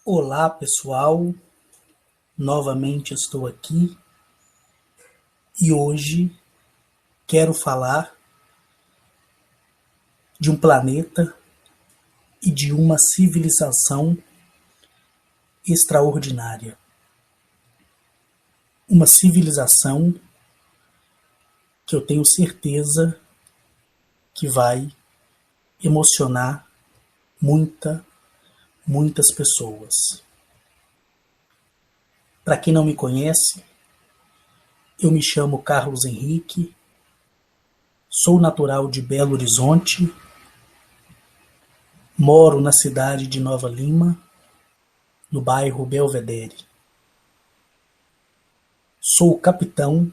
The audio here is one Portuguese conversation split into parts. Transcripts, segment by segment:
Olá, pessoal. Novamente estou aqui e hoje quero falar de um planeta e de uma civilização extraordinária. Uma civilização que eu tenho certeza que vai emocionar muitas pessoas. Para quem não me conhece, eu me chamo Carlos Henrique, sou natural de Belo Horizonte, moro na cidade de Nova Lima, no bairro Belvedere. Sou capitão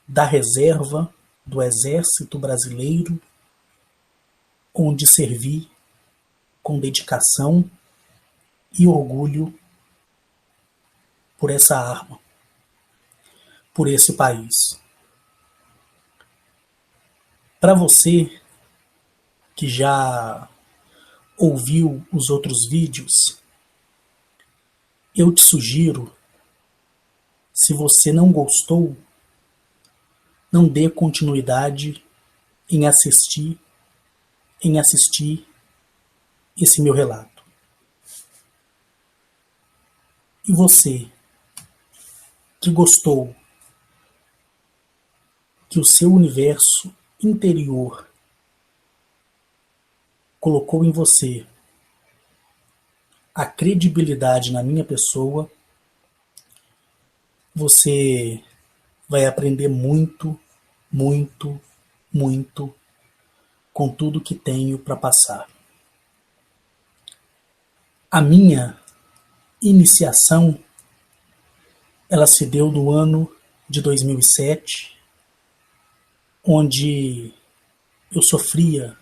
da reserva do Exército Brasileiro, onde servi com dedicação e orgulho por essa arma, por esse país. Para você que já ouviu os outros vídeos, eu te sugiro, se você não gostou, não dê continuidade em assistir esse meu relato. E você que gostou, que o seu universo interior colocou em você a credibilidade na minha pessoa, você vai aprender muito, muito com tudo que tenho para passar. A minha iniciação, ela se deu no ano de 2007, onde eu sofria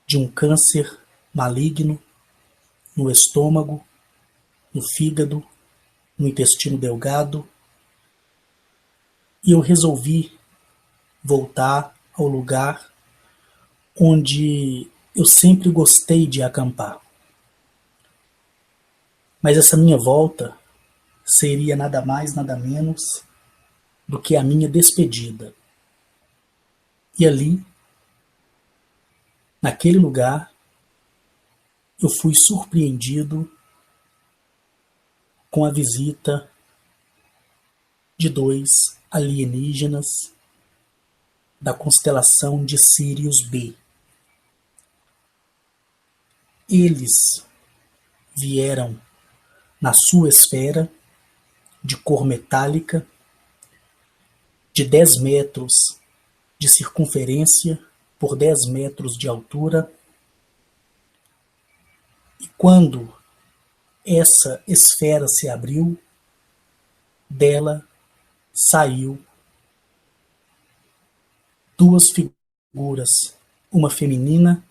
de um câncer maligno no estômago, no fígado, no intestino delgado, e eu resolvi voltar ao lugar onde eu sempre gostei de acampar. Mas essa minha volta seria nada mais, nada menos do que a minha despedida. E ali, naquele lugar, eu fui surpreendido com a visita de dois alienígenas da constelação de Sirius B. Eles vieram na sua esfera de cor metálica, de 10 metros de circunferência por 10 metros de altura, e quando essa esfera se abriu, dela saiu duas figuras, uma feminina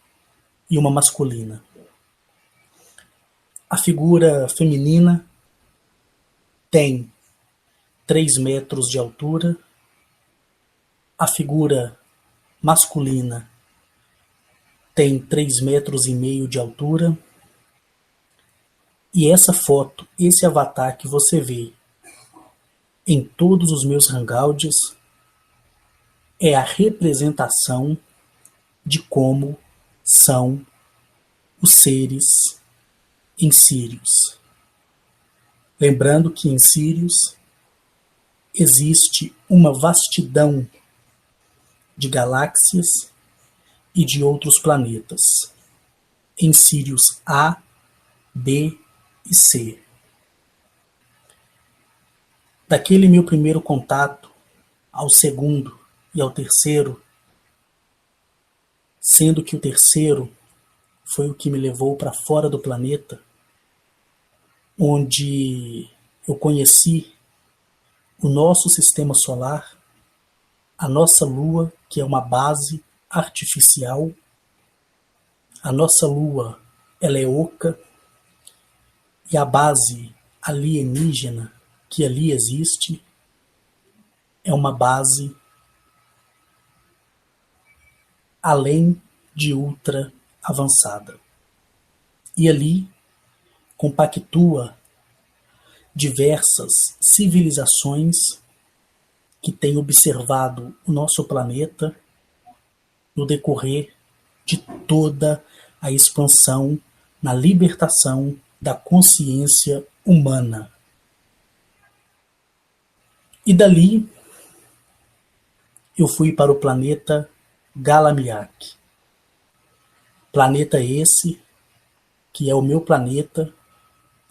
e uma masculina. A figura feminina tem 3 metros de altura, a figura masculina tem 3 metros e meio de altura, e essa foto, esse avatar que você vê em todos os meus hangouts é a representação de como são os seres em Sirius. Lembrando que em Sirius existe uma vastidão de galáxias e de outros planetas. Em Sirius A, B e C. Daquele meu primeiro contato ao segundo e ao terceiro, sendo que o terceiro foi o que me levou para fora do planeta, onde eu conheci o nosso sistema solar, a nossa Lua, que é uma base artificial. A nossa Lua, ela é oca, e a base alienígena que ali existe é uma base além de ultra avançada. E ali compactua diversas civilizações que têm observado o nosso planeta no decorrer de toda a expansão na libertação da consciência humana. E dali eu fui para o planeta Galamiak. Planeta esse que é o meu planeta,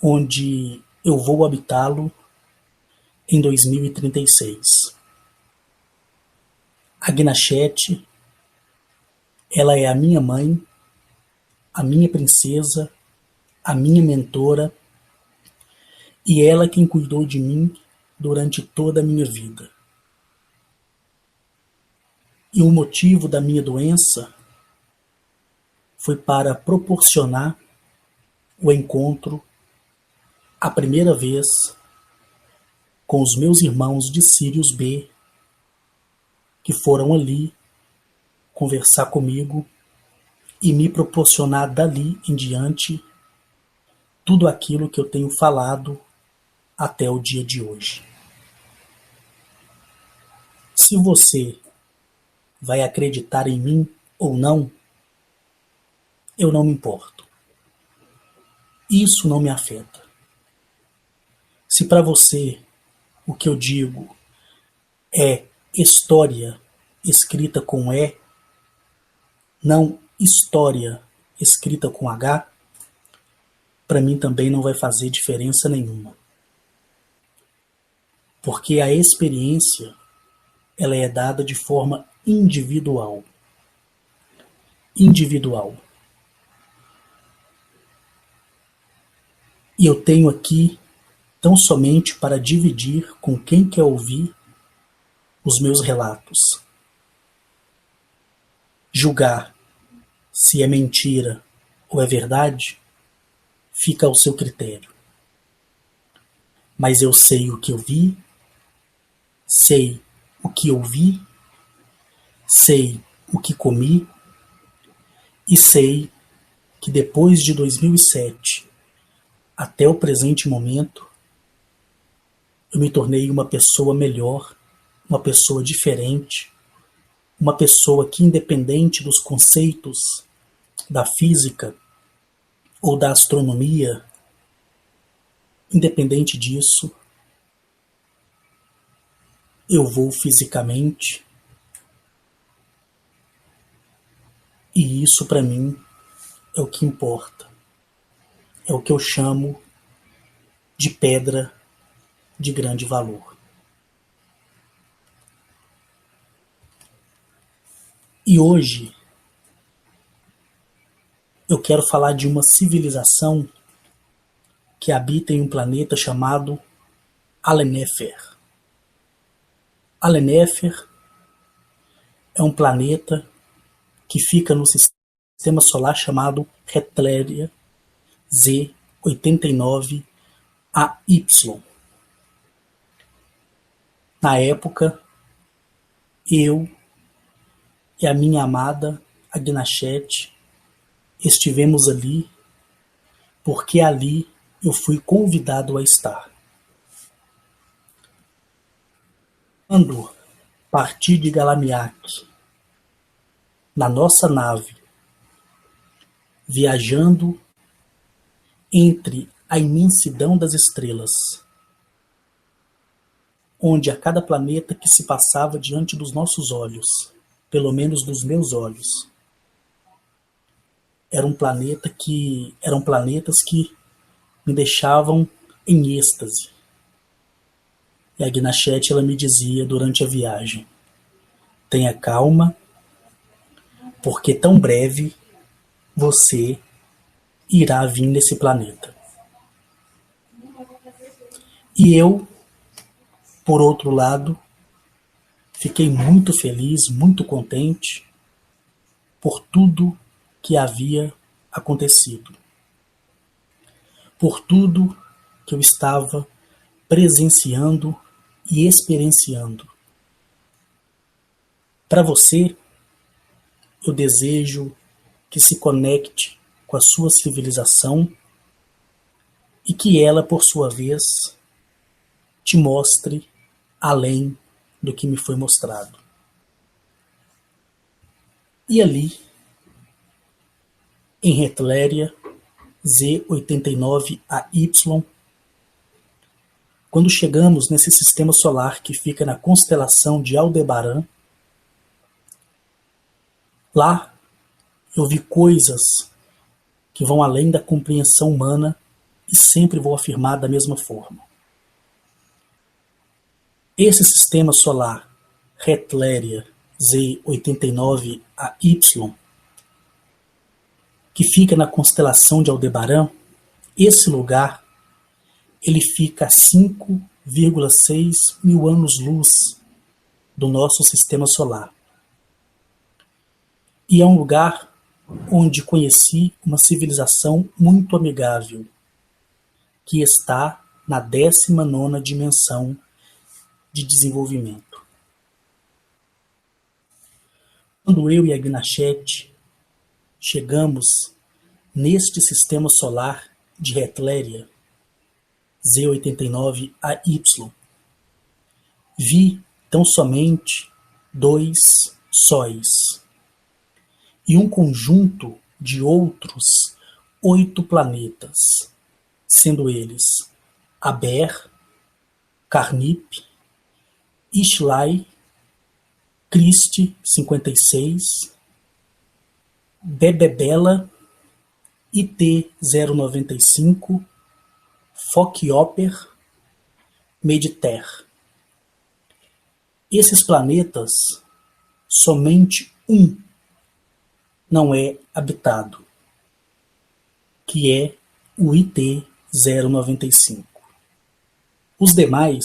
onde eu vou habitá-lo em 2036. A Gnachete, ela é a minha mãe, a minha princesa, a minha mentora, e ela quem cuidou de mim durante toda a minha vida. E o motivo da minha doença foi para proporcionar o encontro, a primeira vez, com os meus irmãos de Sirius B, que foram ali conversar comigo e me proporcionar dali em diante tudo aquilo que eu tenho falado até o dia de hoje. Se você vai acreditar em mim ou não, eu não me importo. Isso não me afeta. Se para você o que eu digo é história escrita com E, não história escrita com H, para mim também não vai fazer diferença nenhuma. Porque a experiência, ela é dada de forma individual. Individual. E eu tenho aqui tão somente para dividir com quem quer ouvir os meus relatos. Julgar se é mentira ou é verdade, fica ao seu critério. Mas eu sei o que eu vi, sei o que ouvi, sei o que comi e sei que depois de 2007 até o presente momento eu me tornei uma pessoa melhor, uma pessoa diferente, uma pessoa que, independente dos conceitos da física ou da astronomia, independente disso, eu vou fisicamente, e isso para mim é o que importa. É o que eu chamo de pedra de grande valor. E hoje eu quero falar de uma civilização que habita em um planeta chamado Alenefer. Alenefer é um planeta que fica no sistema solar chamado Retléria Z89AY. Na época, eu e a minha amada Agnachete estivemos ali porque ali eu fui convidado a estar. Quando parti de Galamiak, na nossa nave, viajando entre a imensidão das estrelas, onde a cada planeta que se passava diante dos nossos olhos, pelo menos dos meus olhos, eram planetas que me deixavam em êxtase. E a Gnachete, ela me dizia durante a viagem: tenha calma, porque tão breve você irá vir nesse planeta. E eu, por outro lado, fiquei muito feliz, muito contente por tudo que havia acontecido. Por tudo que eu estava presenciando e experienciando. Para você, eu desejo que se conecte com a sua civilização, e que ela, por sua vez, te mostre além do que me foi mostrado. E ali, em Retléria Z89AY, quando chegamos nesse sistema solar que fica na constelação de Aldebaran, lá eu vi coisas que vão além da compreensão humana e sempre vou afirmar da mesma forma. Esse sistema solar, Retléria Z89AY, que fica na constelação de Aldebaran, esse lugar ele fica a 5,6 mil anos-luz do nosso sistema solar. E é um lugar onde conheci uma civilização muito amigável, que está na 19ª dimensão de desenvolvimento. Quando eu e a Gnachete chegamos neste sistema solar de Retléria Z89AY, vi tão somente 2 sóis e um conjunto de outros 8 planetas, sendo eles Aber, Carnip, Ishlai, Christi 56, Bebebela, IT-095, Focke-Opper, Mediter. Esses planetas, somente um não é habitado, que é o IT-095. Os demais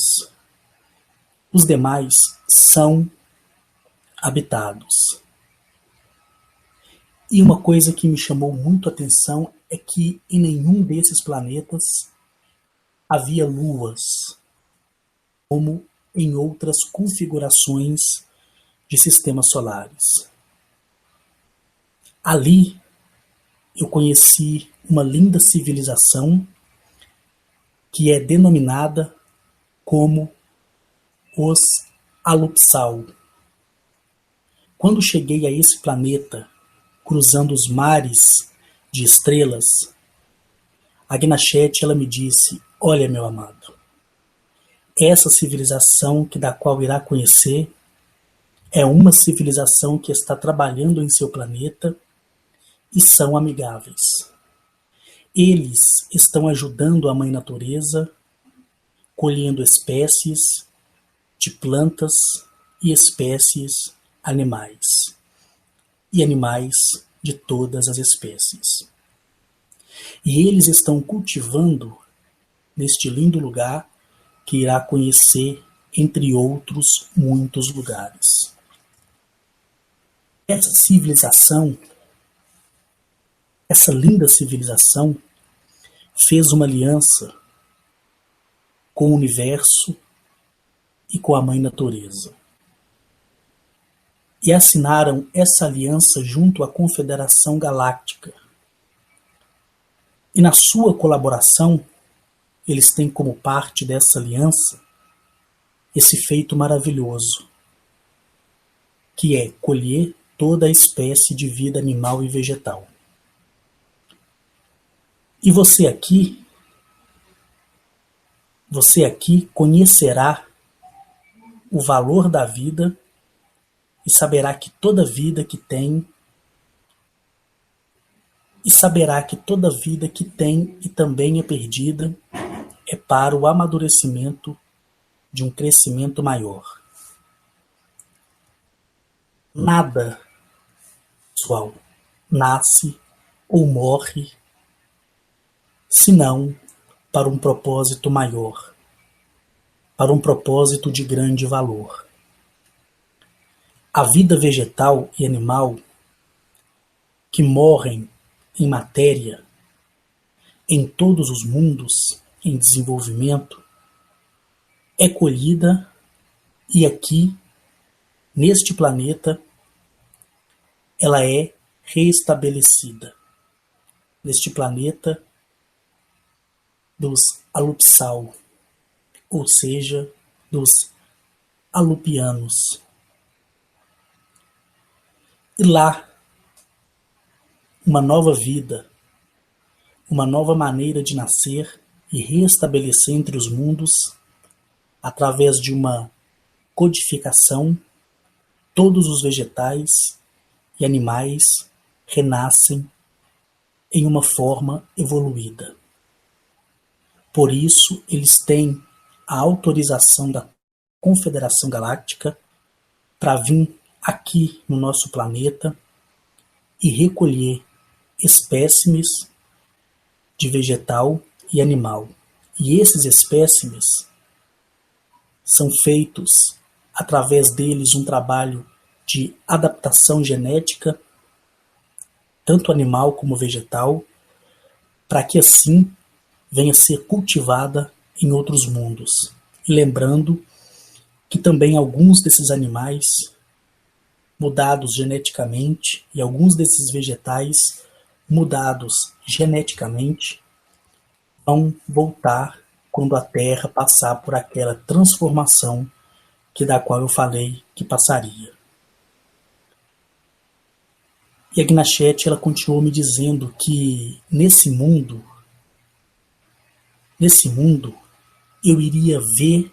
são habitados. E uma coisa que me chamou muito a atenção é que em nenhum desses planetas havia luas, como em outras configurações de sistemas solares. Ali eu conheci uma linda civilização que é denominada como os Alupsal. Quando cheguei a esse planeta, cruzando os mares de estrelas, a Gnachete ela me disse: olha, meu amado, essa civilização da qual irá conhecer é uma civilização que está trabalhando em seu planeta e são amigáveis. Eles estão ajudando a Mãe Natureza, colhendo espécies de plantas e espécies animais. E animais de todas as espécies. E eles estão cultivando neste lindo lugar que irá conhecer, entre outros muitos lugares. Essa civilização, essa linda civilização, fez uma aliança com o universo e com a Mãe Natureza. E assinaram essa aliança junto à Confederação Galáctica. E na sua colaboração, eles têm como parte dessa aliança esse feito maravilhoso, que é colher toda a espécie de vida animal e vegetal. E você aqui conhecerá o valor da vida e saberá que toda vida que tem, e também é perdida, é para o amadurecimento de um crescimento maior. Nada, pessoal, nasce ou morre senão para um propósito maior, para um propósito de grande valor. A vida vegetal e animal que morrem em matéria, em todos os mundos em desenvolvimento, é colhida e aqui, neste planeta, ela é reestabelecida. Neste planeta, dos Alupsal, ou seja, dos Alupianos. E lá, uma nova vida, uma nova maneira de nascer e restabelecer entre os mundos, através de uma codificação, todos os vegetais e animais renascem em uma forma evoluída. Por isso, eles têm a autorização da Confederação Galáctica para vir aqui no nosso planeta e recolher espécimes de vegetal e animal. E esses espécimes são feitos, através deles, um trabalho de adaptação genética, tanto animal como vegetal, para que assim venha a ser cultivada em outros mundos. E lembrando que também alguns desses animais mudados geneticamente e alguns desses vegetais mudados geneticamente vão voltar quando a Terra passar por aquela transformação da qual eu falei que passaria. E a Gnachete, ela continuou me dizendo que nesse mundo eu iria ver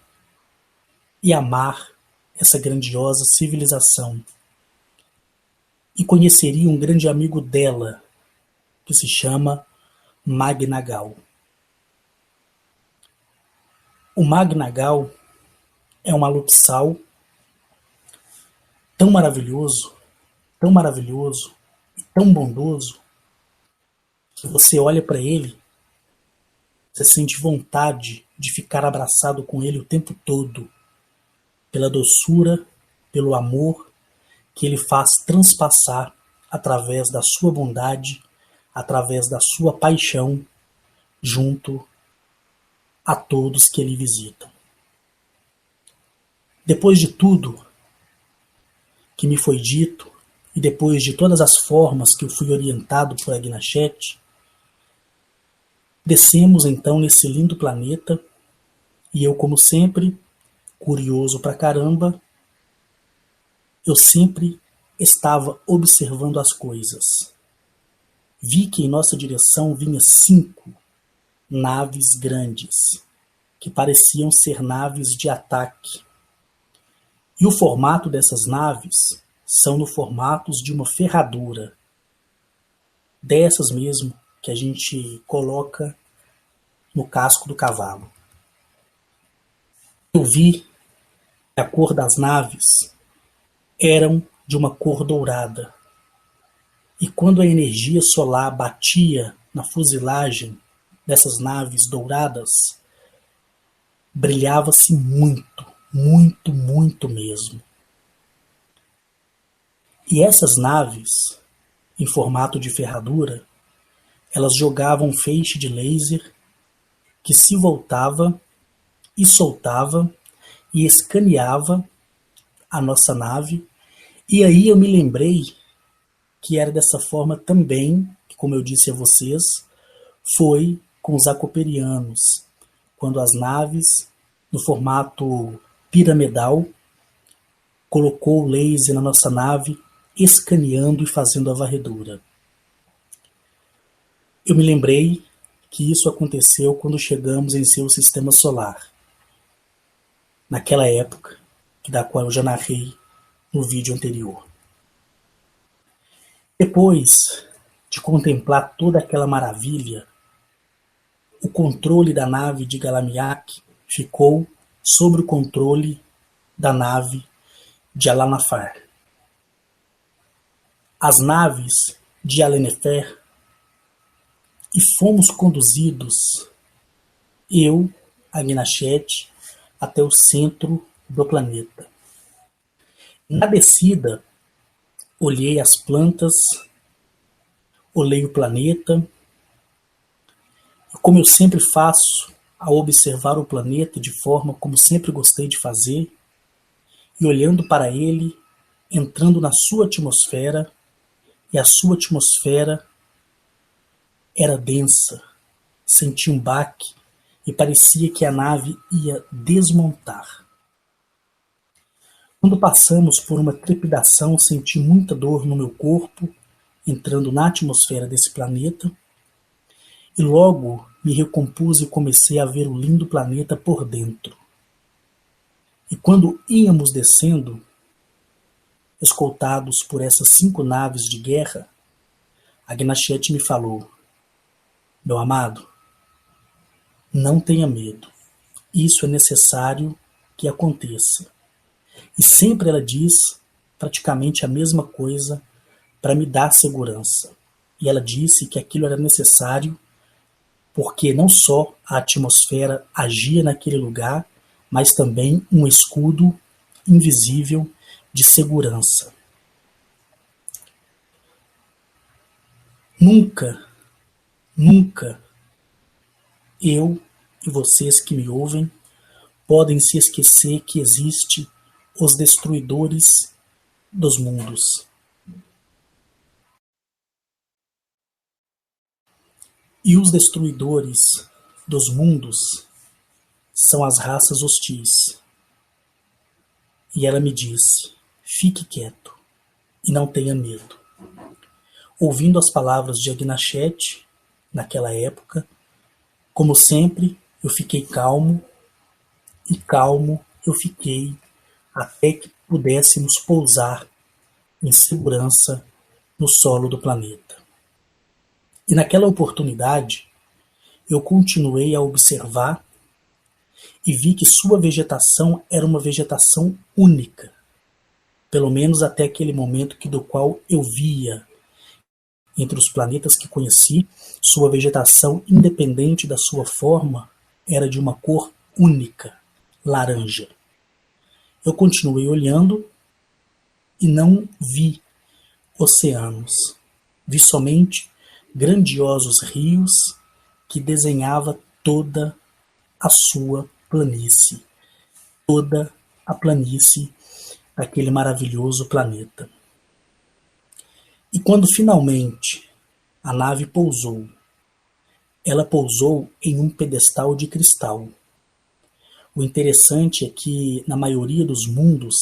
e amar essa grandiosa civilização. E conheceria um grande amigo dela, que se chama Magnagal. O Magnagal é um alupsal tão maravilhoso e tão bondoso, que você olha para ele, você sente vontade de ficar abraçado com ele o tempo todo, pela doçura, pelo amor que ele faz transpassar através da sua bondade, através da sua paixão, junto a todos que ele visita. Depois de tudo que me foi dito, e depois de todas as formas que eu fui orientado por Gnachete, descemos então nesse lindo planeta, e eu, como sempre, curioso pra caramba, eu sempre estava observando as coisas. Vi que em nossa direção vinha 5 naves grandes, que pareciam ser naves de ataque. E o formato dessas naves são no formato de uma ferradura, dessas mesmo que a gente coloca no casco do cavalo. Eu vi que a cor das naves eram de uma cor dourada. E quando a energia solar batia na fuselagem dessas naves douradas, brilhava-se muito, muito, muito mesmo. E essas naves, em formato de ferradura, elas jogavam um feixe de laser que se voltava e soltava e escaneava a nossa nave. E aí eu me lembrei que era dessa forma também, que, como eu disse a vocês, foi com os acoperianos, quando as naves, no formato piramidal, colocou o laser na nossa nave, escaneando e fazendo a varredura. Eu me lembrei que isso aconteceu quando chegamos em seu sistema solar, naquela época, da qual eu já narrei no vídeo anterior. Depois de contemplar toda aquela maravilha, o controle da nave de Galamiak ficou sob o controle da nave de Alanafar. As naves de Alenefer, e fomos conduzidos, eu, a Gnachete, até o centro do planeta. Na descida, olhei as plantas, olhei o planeta, como eu sempre faço ao observar o planeta de forma como sempre gostei de fazer, e olhando para ele, entrando na sua atmosfera, e a sua atmosfera era densa. Senti um baque e parecia que a nave ia desmontar. Quando passamos por uma trepidação, senti muita dor no meu corpo, entrando na atmosfera desse planeta, e logo me recompus e comecei a ver o lindo planeta por dentro. E quando íamos descendo, escoltados por essas 5 naves de guerra, a Gnachete me falou: meu amado, não tenha medo. Isso é necessário que aconteça. E sempre ela diz praticamente a mesma coisa para me dar segurança. E ela disse que aquilo era necessário porque não só a atmosfera agia naquele lugar, mas também um escudo invisível de segurança. Nunca, nunca eu e vocês que me ouvem podem se esquecer que existe os destruidores dos mundos. E os destruidores dos mundos são as raças hostis. E ela me disse: fique quieto e não tenha medo. Ouvindo as palavras de Gnachete, naquela época, como sempre, eu fiquei calmo, e calmo eu fiquei até que pudéssemos pousar em segurança no solo do planeta. E naquela oportunidade, eu continuei a observar e vi que sua vegetação era uma vegetação única, pelo menos até aquele momento do qual eu via, entre os planetas que conheci, sua vegetação, independente da sua forma, era de uma cor única, laranja. Eu continuei olhando e não vi oceanos. Vi somente grandiosos rios que desenhava toda a sua planície, toda a planície daquele maravilhoso planeta. E quando finalmente a nave pousou, ela pousou em um pedestal de cristal. O interessante é que, na maioria dos mundos,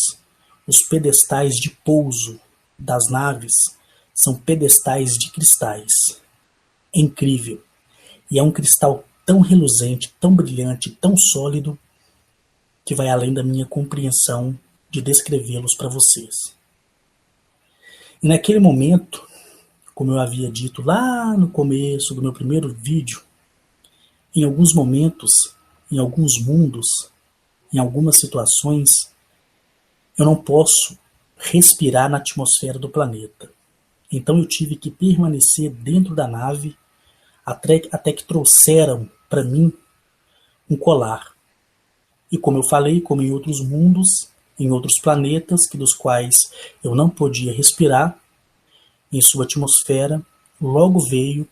os pedestais de pouso das naves são pedestais de cristais. É incrível. E é um cristal tão reluzente, tão brilhante, tão sólido, que vai além da minha compreensão de descrevê-los para vocês. E naquele momento, como eu havia dito lá no começo do meu primeiro vídeo, em alguns momentos, em alguns mundos, em algumas situações, eu não posso respirar na atmosfera do planeta. Então eu tive que permanecer dentro da nave até que trouxeram para mim um colar. E como eu falei, como em outros mundos, em outros planetas, dos quais eu não podia respirar, em sua atmosfera, logo veio,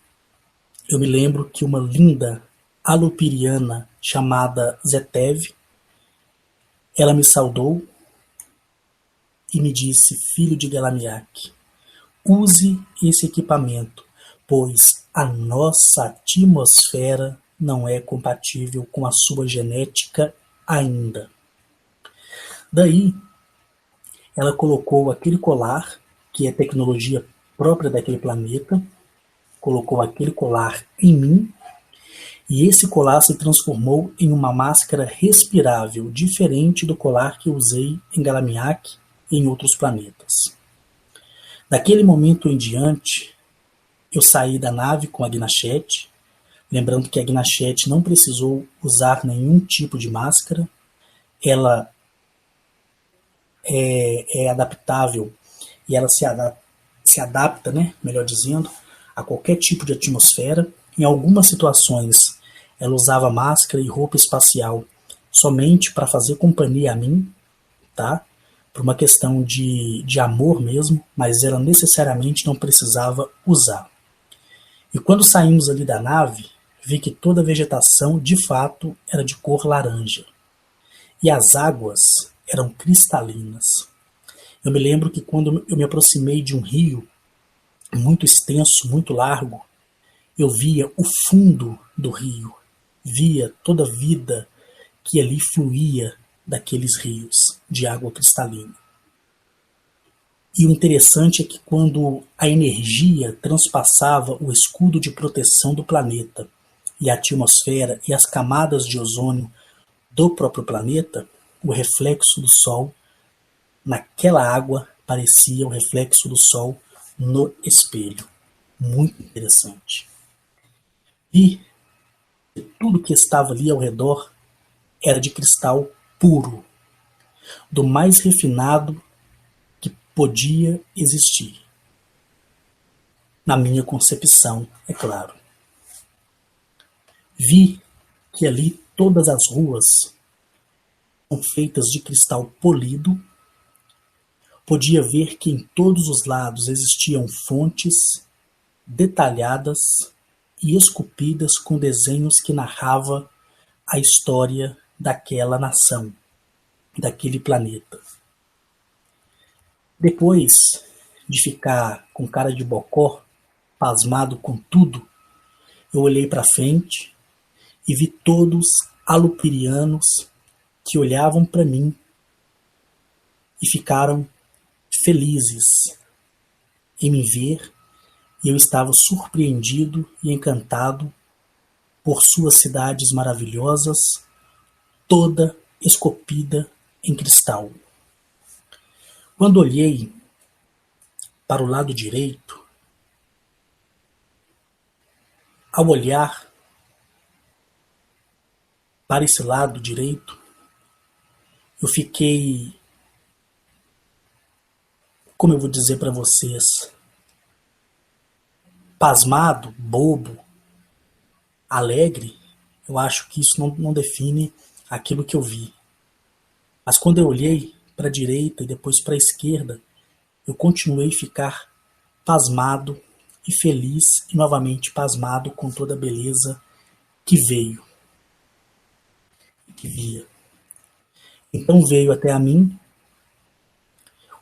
eu me lembro que uma linda alopiriana chamada Zetev, ela me saudou e me disse: filho de Galamiak, use esse equipamento, pois a nossa atmosfera não é compatível com a sua genética ainda. Daí, ela colocou aquele colar, que é tecnologia própria daquele planeta, colocou aquele colar em mim, e esse colar se transformou em uma máscara respirável, diferente do colar que usei em Galamiak e em outros planetas. Daquele momento em diante, eu saí da nave com a Gnachete, lembrando que a Gnachete não precisou usar nenhum tipo de máscara, ela é adaptável e ela se adapta, né, melhor dizendo, a qualquer tipo de atmosfera. Em algumas situações, ela usava máscara e roupa espacial somente para fazer companhia a mim, tá? Por uma questão de amor mesmo, mas ela necessariamente não precisava usar. E quando saímos ali da nave, vi que toda a vegetação, de fato, era de cor laranja. E as águas eram cristalinas. Eu me lembro que quando eu me aproximei de um rio muito extenso, muito largo, eu via o fundo do rio. via toda a vida que ali fluía daqueles rios de água cristalina. E o interessante é que quando a energia transpassava o escudo de proteção do planeta e a atmosfera e as camadas de ozônio do próprio planeta, o reflexo do Sol naquela água parecia o reflexo do Sol no espelho. Muito interessante. E tudo que estava ali ao redor era de cristal puro, do mais refinado que podia existir. Na minha concepção, é claro. Vi que ali todas as ruas são feitas de cristal polido. Podia ver que em todos os lados existiam fontes detalhadas e esculpidas com desenhos que narrava a história daquela nação, daquele planeta. Depois de ficar com cara de bocó, pasmado com tudo, eu olhei para frente e vi todos alupirianos que olhavam para mim e ficaram felizes em me ver, e eu estava surpreendido e encantado por suas cidades maravilhosas, toda esculpida em cristal. Quando olhei para o lado direito, ao olhar para esse lado direito, eu fiquei, como eu vou dizer para vocês, pasmado, bobo, alegre. Eu acho que isso não define aquilo que eu vi. Mas quando eu olhei para a direita e depois para a esquerda, eu continuei a ficar pasmado e feliz e novamente pasmado com toda a beleza que veio e que via. Então veio até a mim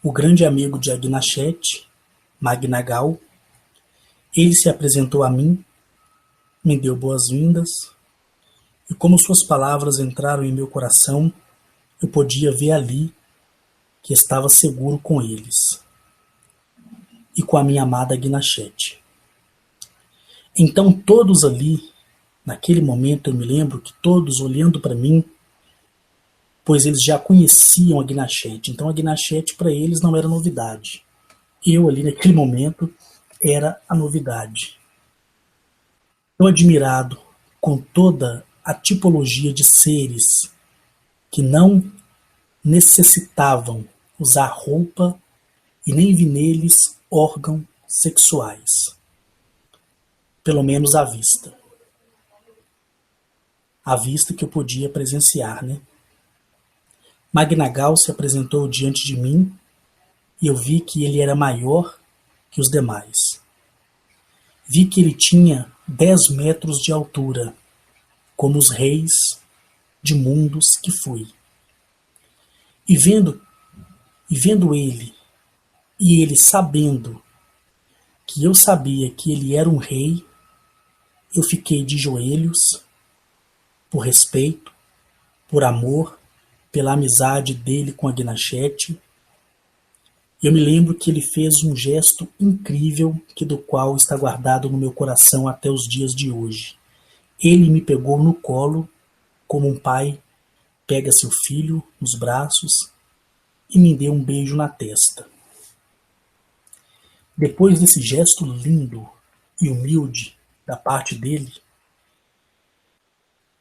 o grande amigo de Agnachete, Magnagal. Ele se apresentou a mim, me deu boas-vindas, e como suas palavras entraram em meu coração, eu podia ver ali que estava seguro com eles e com a minha amada Agnachete. Então todos ali, naquele momento eu me lembro que todos olhando para mim, pois eles já conheciam a Agnachete, então a Agnachete para eles não era novidade. Eu ali naquele momento era a novidade. Eu admirado com toda a tipologia de seres que não necessitavam usar roupa e nem vi neles órgãos sexuais, pelo menos à vista. À vista que eu podia presenciar, né? Magnagal se apresentou diante de mim e eu vi que ele era maior que os demais. Vi que ele tinha 10 metros de altura, como os reis de mundos que fui. E vendo ele, e ele sabendo que eu sabia que ele era um rei, eu fiquei de joelhos, por respeito, por amor, pela amizade dele com a Agnachete. Eu me lembro que ele fez um gesto incrível, que do qual está guardado no meu coração até os dias de hoje. Ele me pegou no colo, como um pai pega seu filho nos braços, e me deu um beijo na testa. Depois desse gesto lindo e humilde da parte dele,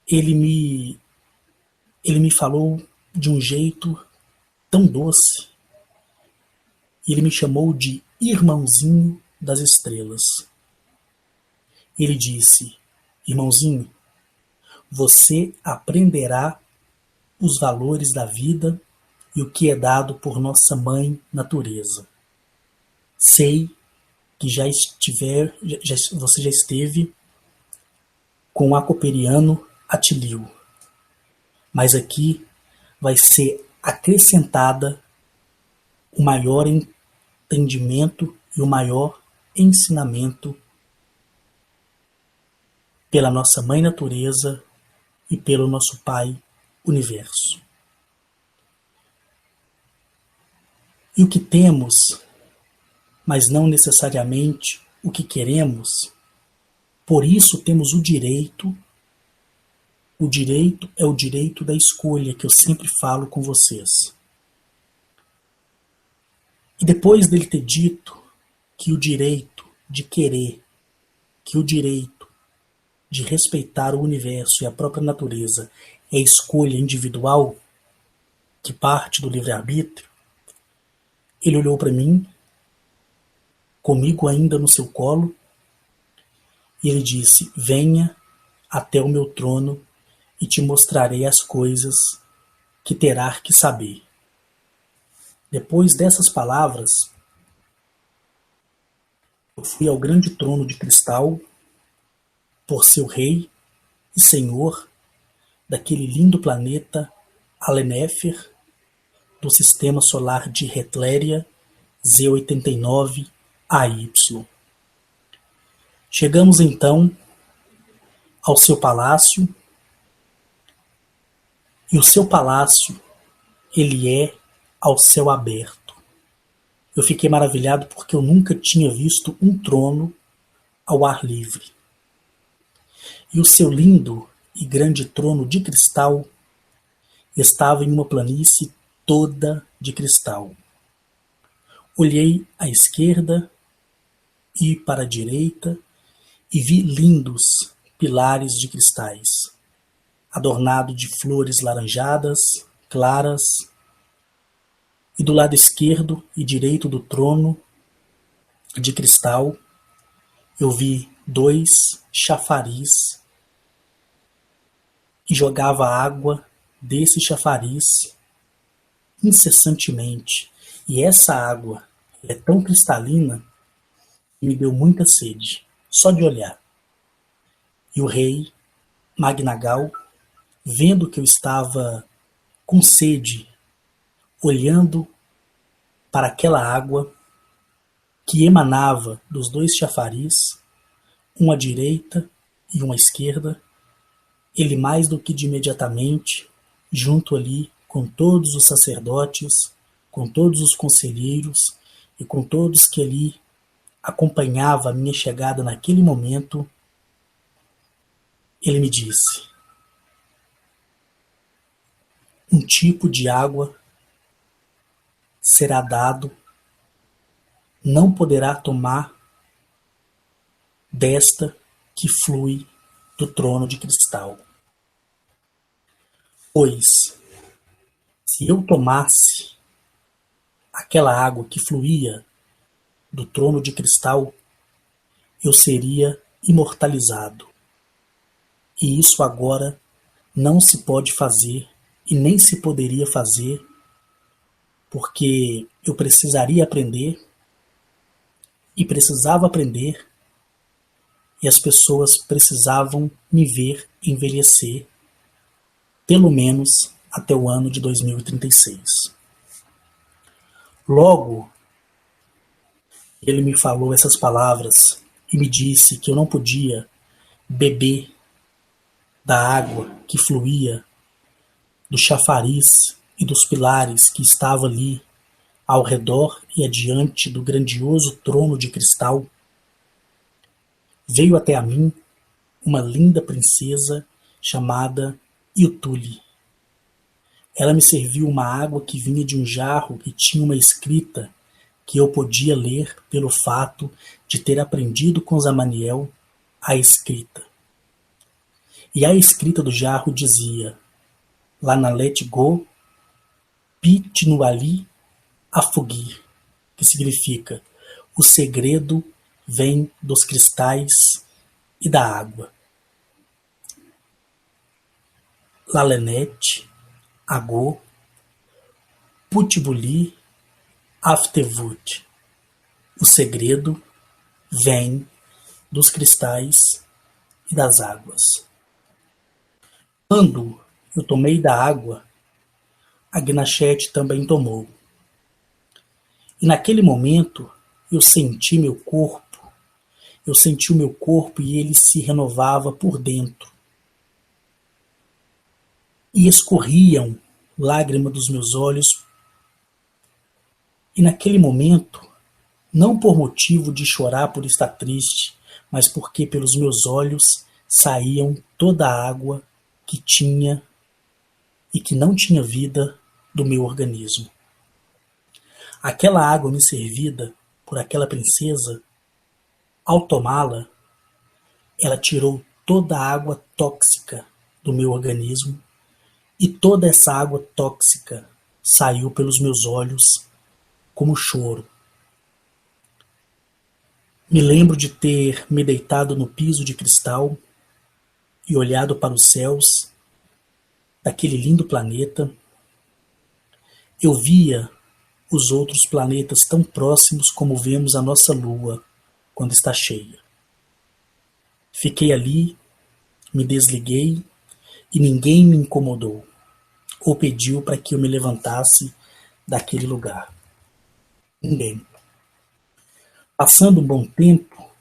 ele me falou de um jeito tão doce. Ele me chamou de irmãozinho das estrelas. Ele disse: irmãozinho, você aprenderá os valores da vida e o que é dado por nossa mãe natureza. Sei que você já esteve com o acoperiano Atilio, mas aqui vai ser acrescentada o maior entendimento e o maior ensinamento pela nossa mãe natureza e pelo nosso Pai Universo. E o que temos, mas não necessariamente o que queremos, por isso temos o direito é o direito da escolha que eu sempre falo com vocês. E depois dele ter dito que o direito de querer, que o direito de respeitar o universo e a própria natureza é escolha individual, que parte do livre-arbítrio, ele olhou para mim, comigo ainda no seu colo, e ele disse: venha até o meu trono e te mostrarei as coisas que terá que saber. Depois dessas palavras, eu fui ao grande trono de cristal, por seu rei e senhor daquele lindo planeta Alenéfer, do sistema solar de Retléria Z89 AY. Chegamos então ao seu palácio, e o seu palácio, ele é ao céu aberto. Eu fiquei maravilhado porque eu nunca tinha visto um trono ao ar livre. E o seu lindo e grande trono de cristal estava em uma planície toda de cristal. Olhei à esquerda e para a direita e vi lindos pilares de cristais, adornado de flores laranjadas, claras, e do lado esquerdo e direito do trono de cristal eu vi 2 chafariz e jogava água desse chafariz incessantemente. E essa água é tão cristalina que me deu muita sede, só de olhar. E o rei Magnagal, vendo que eu estava com sede, olhando para aquela água que emanava dos 2 chafariz, uma à direita e uma à esquerda, ele mais do que de imediatamente, junto ali com todos os sacerdotes, com todos os conselheiros e com todos que ali acompanhavam a minha chegada naquele momento, ele me disse: um tipo de água será dado, não poderá tomar desta que flui do trono de cristal. Pois, se eu tomasse aquela água que fluía do trono de cristal, eu seria imortalizado. E isso agora não se pode fazer e nem se poderia fazer, porque eu precisaria aprender e precisava aprender, e as pessoas precisavam me ver envelhecer, pelo menos até o ano de 2036. Logo, ele me falou essas palavras e me disse que eu não podia beber da água que fluía do chafariz e dos pilares que estava ali ao redor e adiante do grandioso trono de cristal. Veio até a mim uma linda princesa chamada Yutuli. Ela me serviu uma água que vinha de um jarro e tinha uma escrita que eu podia ler pelo fato de ter aprendido com Zamaniel a escrita. E a escrita do jarro dizia: Lanalet Go Pitnuali Afugir, que significa: o segredo vem dos cristais e da água. Lalenet Agô Putbuli Aftevut, o segredo vem dos cristais e das águas. Quando eu tomei da água, a Gnachete também tomou. E naquele momento eu senti o meu corpo e ele se renovava por dentro. e escorriam lágrimas dos meus olhos, e naquele momento, não por motivo de chorar por estar triste, mas porque pelos meus olhos saíam toda a água que tinha e que não tinha vida do meu organismo. Aquela água me servida por aquela princesa, ao tomá-la, ela tirou toda a água tóxica do meu organismo e toda essa água tóxica saiu pelos meus olhos como choro. Me lembro de ter me deitado no piso de cristal e olhado para os céus daquele lindo planeta. Eu via os outros planetas tão próximos como vemos a nossa Lua quando está cheia. Fiquei ali, me desliguei e ninguém me incomodou ou pediu para que eu me levantasse daquele lugar. Ninguém. Passando um bom tempo,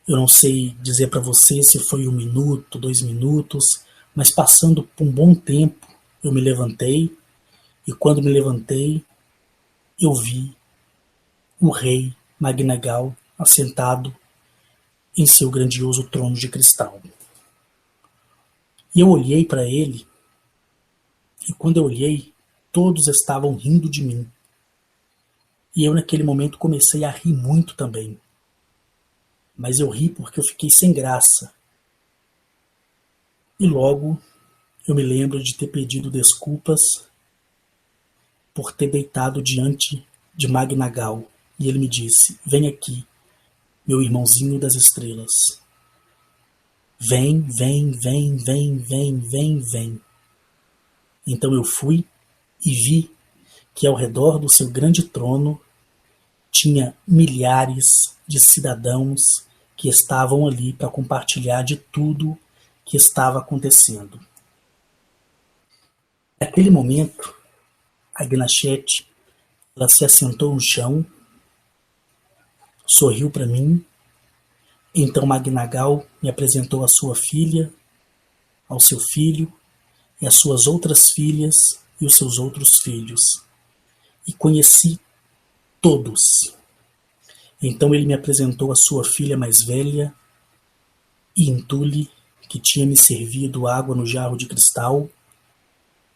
eu não sei dizer para você se foi 1 minuto, 2 minutos, mas passando por um bom tempo, eu me levantei e quando me levantei, eu vi o rei Magnagal assentado em seu grandioso trono de cristal. E eu olhei para ele e quando eu olhei, todos estavam rindo de mim. E eu naquele momento comecei a rir muito também. Mas eu ri porque eu fiquei sem graça. E logo eu me lembro de ter pedido desculpas por ter deitado diante de Magnagal. E ele me disse: vem aqui, meu irmãozinho das estrelas. Vem, vem, vem, vem, vem, vem, vem. Então eu fui e vi que ao redor do seu grande trono tinha milhares de cidadãos que estavam ali para compartilhar de tudo que estava acontecendo. Naquele momento, a Gnachete, ela se assentou no chão, sorriu para mim, então Magnagal me apresentou a sua filha, ao seu filho, e as suas outras filhas e os seus outros filhos. E conheci todos. Então ele me apresentou a sua filha mais velha, Intuli, que tinha me servido água no jarro de cristal.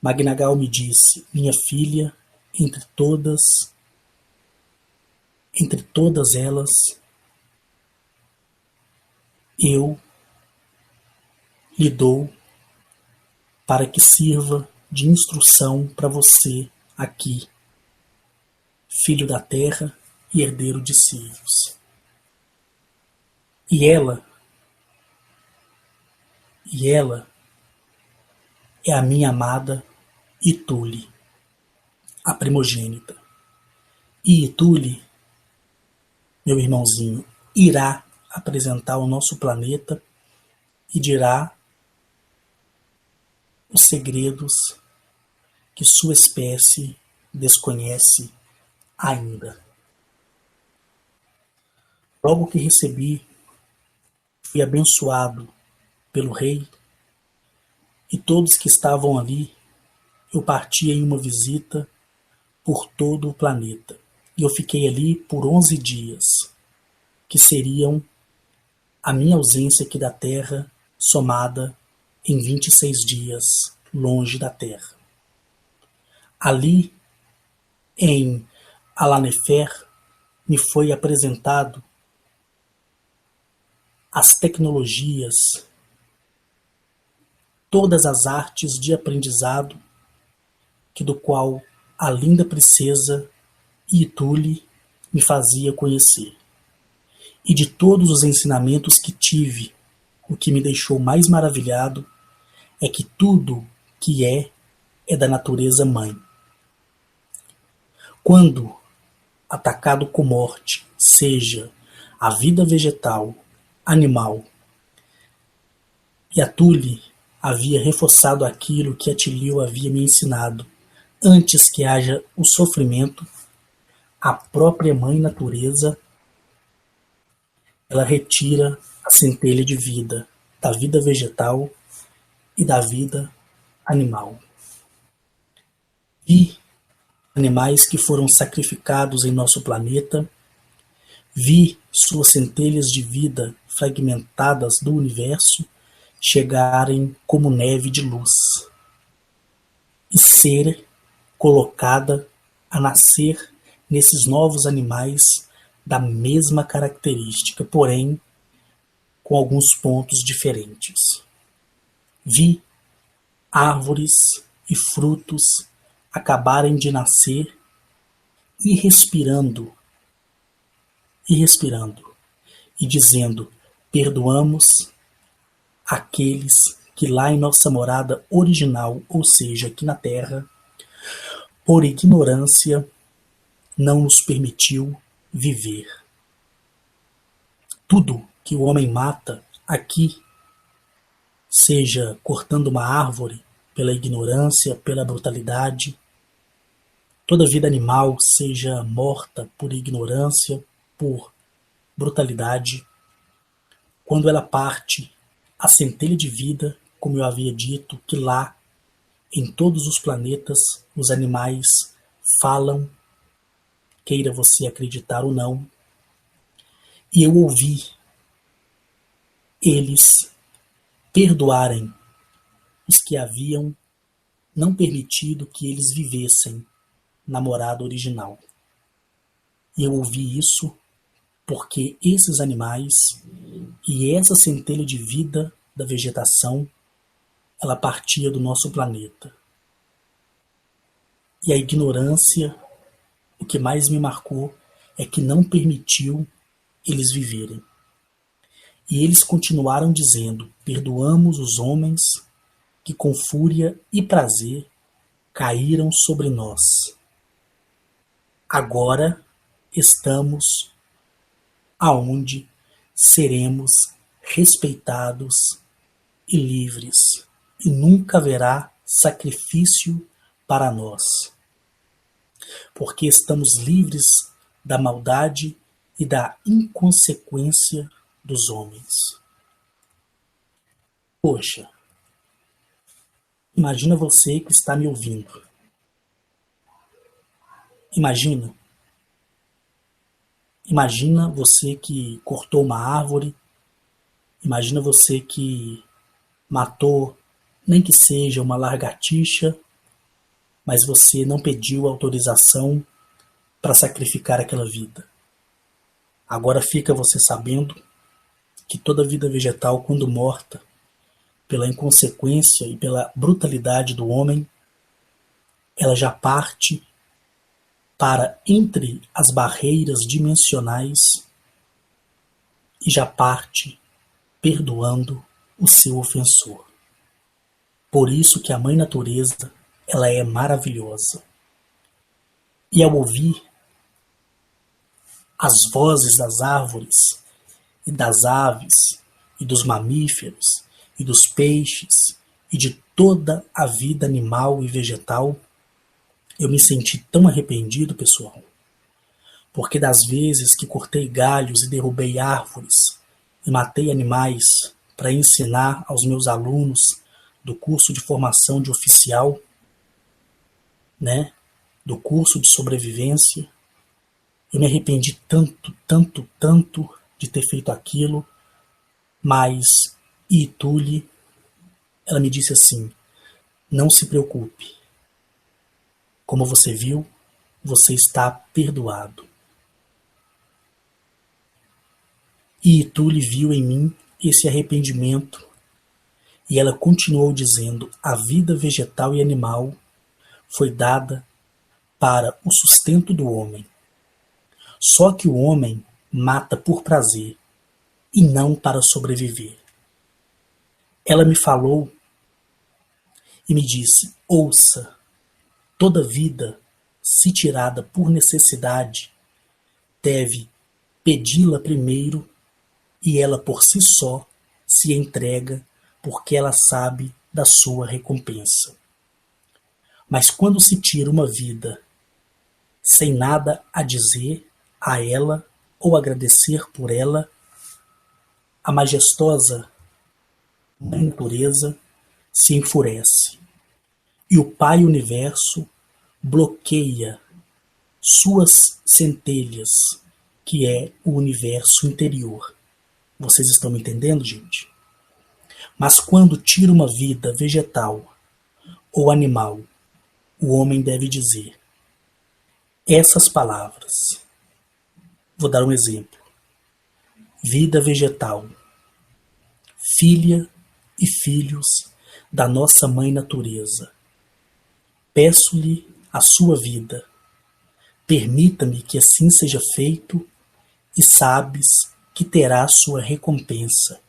Magnagal me disse: minha filha, entre todas elas, eu lhe dou para que sirva de instrução para você aqui, filho da terra e herdeiro de Sirius. E ela é a minha amada Ituli, a primogênita. E Ituli, meu irmãozinho, irá apresentar o nosso planeta e dirá os segredos que sua espécie desconhece ainda. Logo que recebi, fui abençoado pelo rei e todos que estavam ali, eu parti em uma visita por todo o planeta. E eu fiquei ali por 11 dias, que seriam a minha ausência aqui da Terra somada em 26 dias longe da Terra. Ali, em Alanefer, me foi apresentado as tecnologias, todas as artes de aprendizado que do qual a linda princesa Ituli me fazia conhecer. E de todos os ensinamentos que tive, o que me deixou mais maravilhado é que tudo que é da natureza mãe. Quando atacado com morte, seja a vida vegetal, animal, e a Tule havia reforçado aquilo que Atilio havia me ensinado, antes que haja o sofrimento, a própria mãe natureza, ela retira a centelha de vida, da vida vegetal e da vida animal. Vi animais que foram sacrificados em nosso planeta, vi suas centelhas de vida fragmentadas do universo chegarem como neve de luz e ser colocada a nascer nesses novos animais da mesma característica, porém com alguns pontos diferentes. Vi árvores e frutos acabarem de nascer e respirando, e dizendo: perdoamos aqueles que lá em nossa morada original, ou seja, aqui na Terra, por ignorância, não nos permitiu viver. Tudo que o homem mata aqui, seja cortando uma árvore pela ignorância, pela brutalidade, toda vida animal seja morta por ignorância, por brutalidade, quando ela parte, a centelha de vida, como eu havia dito, que lá, em todos os planetas, os animais falam, queira você acreditar ou não, e eu ouvi eles perdoarem os que haviam não permitido que eles vivessem na morada original. E eu ouvi isso porque esses animais e essa centelha de vida da vegetação, ela partia do nosso planeta. E a ignorância, o que mais me marcou, é que não permitiu eles viverem. E eles continuaram dizendo: perdoamos os homens que com fúria e prazer caíram sobre nós. Agora estamos aonde seremos respeitados e livres, e nunca haverá sacrifício para nós, porque estamos livres da maldade e da inconsequência dos homens. Poxa, imagina você que está me ouvindo. Imagina você que cortou uma árvore, imagina você que matou, nem que seja uma lagartixa, mas você não pediu autorização para sacrificar aquela vida. Agora fica você sabendo que toda vida vegetal, quando morta, pela inconsequência e pela brutalidade do homem, ela já parte para entre as barreiras dimensionais e já parte perdoando o seu ofensor. Por isso que a Mãe Natureza, ela é maravilhosa. E ao ouvir as vozes das árvores e das aves e dos mamíferos e dos peixes e de toda a vida animal e vegetal, eu me senti tão arrependido, pessoal, porque das vezes que cortei galhos e derrubei árvores e matei animais para ensinar aos meus alunos do curso de formação de oficial, né, do curso de sobrevivência, eu me arrependi tanto de ter feito aquilo, mas Ituli, ela me disse assim: não se preocupe, como você viu, você está perdoado. E Ituli viu em mim esse arrependimento e ela continuou dizendo: a vida vegetal e animal foi dada para o sustento do homem. Só que o homem mata por prazer e não para sobreviver. Ela me falou e me disse: ouça, toda vida, se tirada por necessidade, deve pedi-la primeiro e ela por si só se entrega porque ela sabe da sua recompensa. Mas quando se tira uma vida sem nada a dizer a ela ou agradecer por ela, a majestosa natureza se enfurece e o Pai Universo bloqueia suas centelhas, que é o universo interior. Vocês estão me entendendo, gente? Mas quando tira uma vida vegetal ou animal, o homem deve dizer essas palavras. Vou dar um exemplo. Vida vegetal, filha e filhos da nossa mãe natureza. Peço-lhe a sua vida. Permita-me que assim seja feito e sabes que terá sua recompensa.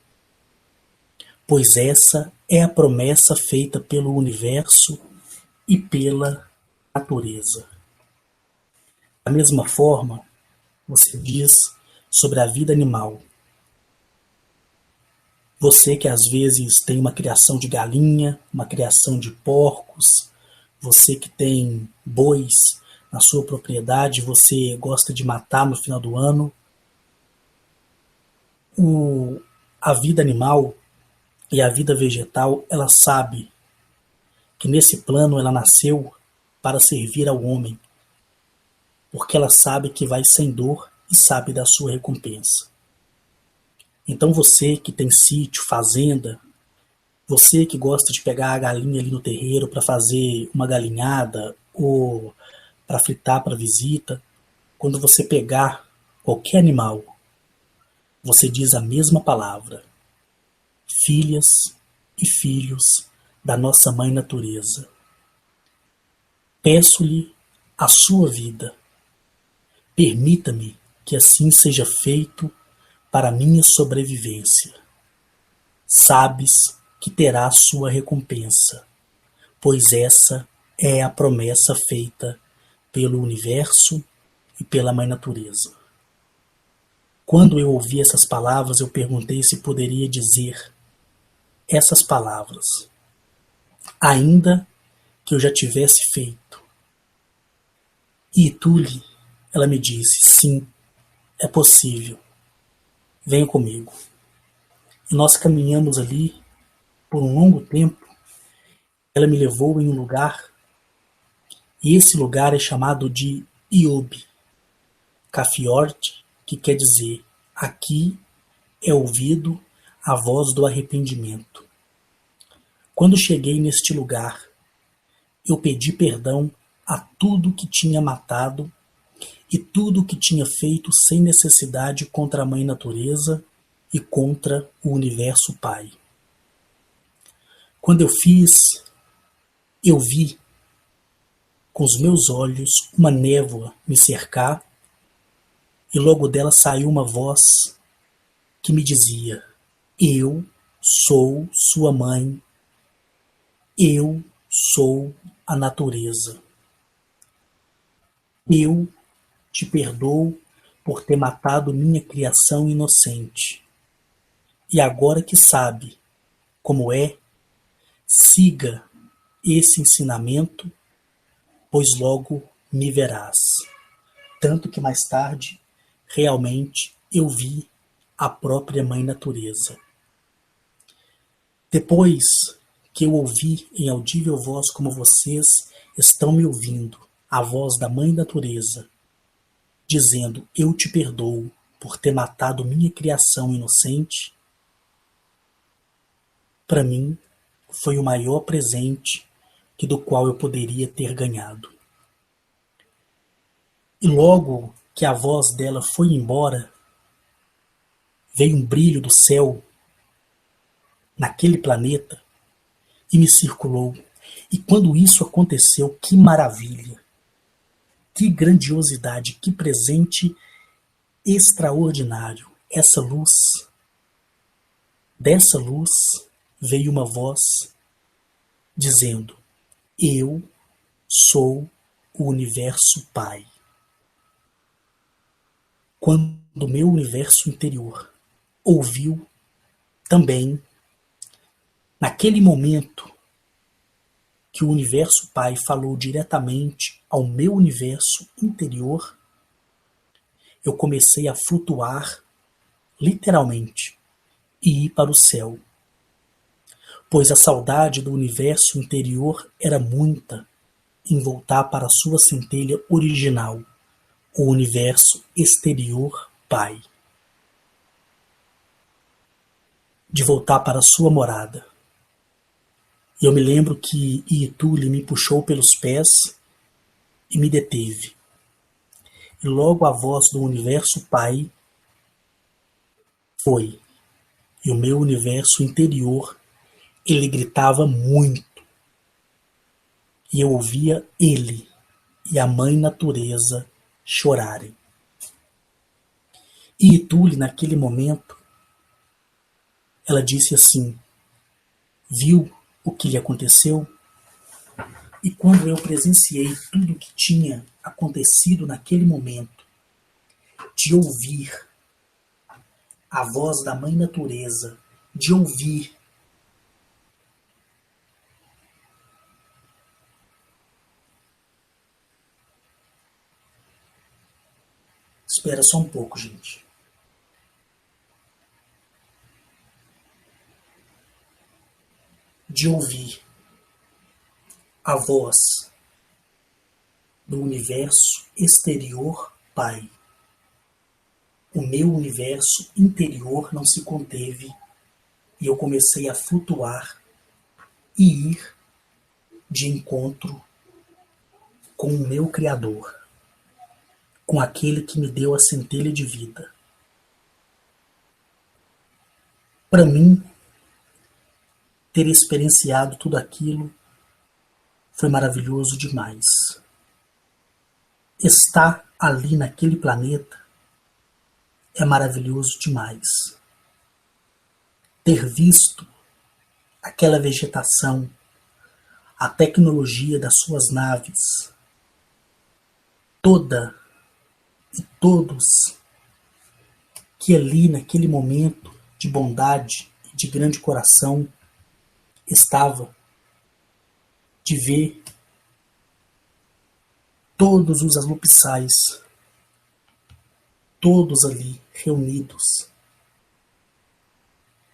Pois essa é a promessa feita pelo universo e pela natureza. Da mesma forma, você diz sobre a vida animal. Você que às vezes tem uma criação de galinha, uma criação de porcos, você que tem bois na sua propriedade, você gosta de matar no final do ano. A vida animal e a vida vegetal, ela sabe que nesse plano ela nasceu para servir ao homem, porque ela sabe que vai sem dor e sabe da sua recompensa. Então você que tem sítio, fazenda, você que gosta de pegar a galinha ali no terreiro para fazer uma galinhada ou para fritar para visita, quando você pegar qualquer animal, você diz a mesma palavra: filhas e filhos da nossa mãe natureza. Peço-lhe a sua vida. Permita-me que assim seja feito para minha sobrevivência. Sabes que terá sua recompensa, pois essa é a promessa feita pelo universo e pela mãe natureza. Quando eu ouvi essas palavras, eu perguntei se poderia dizer essas palavras, ainda que eu já tivesse feito. E Tule, ela me disse, sim, é possível, venha comigo. E nós caminhamos ali por um longo tempo. Ela me levou em um lugar, e esse lugar é chamado de Iob, Cafiord, que quer dizer, aqui é ouvido a voz do arrependimento. Quando cheguei neste lugar, eu pedi perdão a tudo que tinha matado e tudo que tinha feito sem necessidade contra a Mãe Natureza e contra o Universo Pai. Quando eu fiz, eu vi com os meus olhos uma névoa me cercar e logo dela saiu uma voz que me dizia: eu sou sua mãe, eu sou a natureza. Eu te perdoo por ter matado minha criação inocente. E agora que sabe como é, siga esse ensinamento, pois logo me verás. Tanto que mais tarde, realmente, eu vi a própria Mãe Natureza. Depois que eu ouvi em audível voz como vocês estão me ouvindo, a voz da Mãe Natureza, dizendo: eu te perdoo por ter matado minha criação inocente, para mim foi o maior presente que do qual eu poderia ter ganhado. E logo que a voz dela foi embora, veio um brilho do céu naquele planeta e me circulou. E quando isso aconteceu, que maravilha, que grandiosidade, que presente extraordinário. Essa luz, dessa luz veio uma voz dizendo: eu sou o Universo Pai. Quando o meu universo interior ouviu também, naquele momento que o Universo Pai falou diretamente ao meu universo interior, eu comecei a flutuar, literalmente, e ir para o céu. pois a saudade do universo interior era muita em voltar para a sua centelha original, o universo exterior Pai. De voltar para a sua morada. E eu me lembro que Ietuli me puxou pelos pés e me deteve. E logo a voz do universo Pai foi. E o meu universo interior, ele gritava muito. E eu ouvia ele e a mãe natureza chorarem. E Ietuli, naquele momento, ela disse assim, viu o que lhe aconteceu? E quando eu presenciei tudo o que tinha acontecido naquele momento, de ouvir a voz da mãe natureza, de ouvir espera só um pouco, gente. De ouvir a voz do universo exterior Pai. O meu universo interior não se conteve e eu comecei a flutuar e ir de encontro com o meu Criador, com aquele que me deu a centelha de vida. Para mim, ter experienciado tudo aquilo foi maravilhoso demais. Estar ali naquele planeta é maravilhoso demais. Ter visto aquela vegetação, a tecnologia das suas naves, toda e todos que ali naquele momento de bondade e de grande coração estava, de ver todos os alupçais, todos ali reunidos,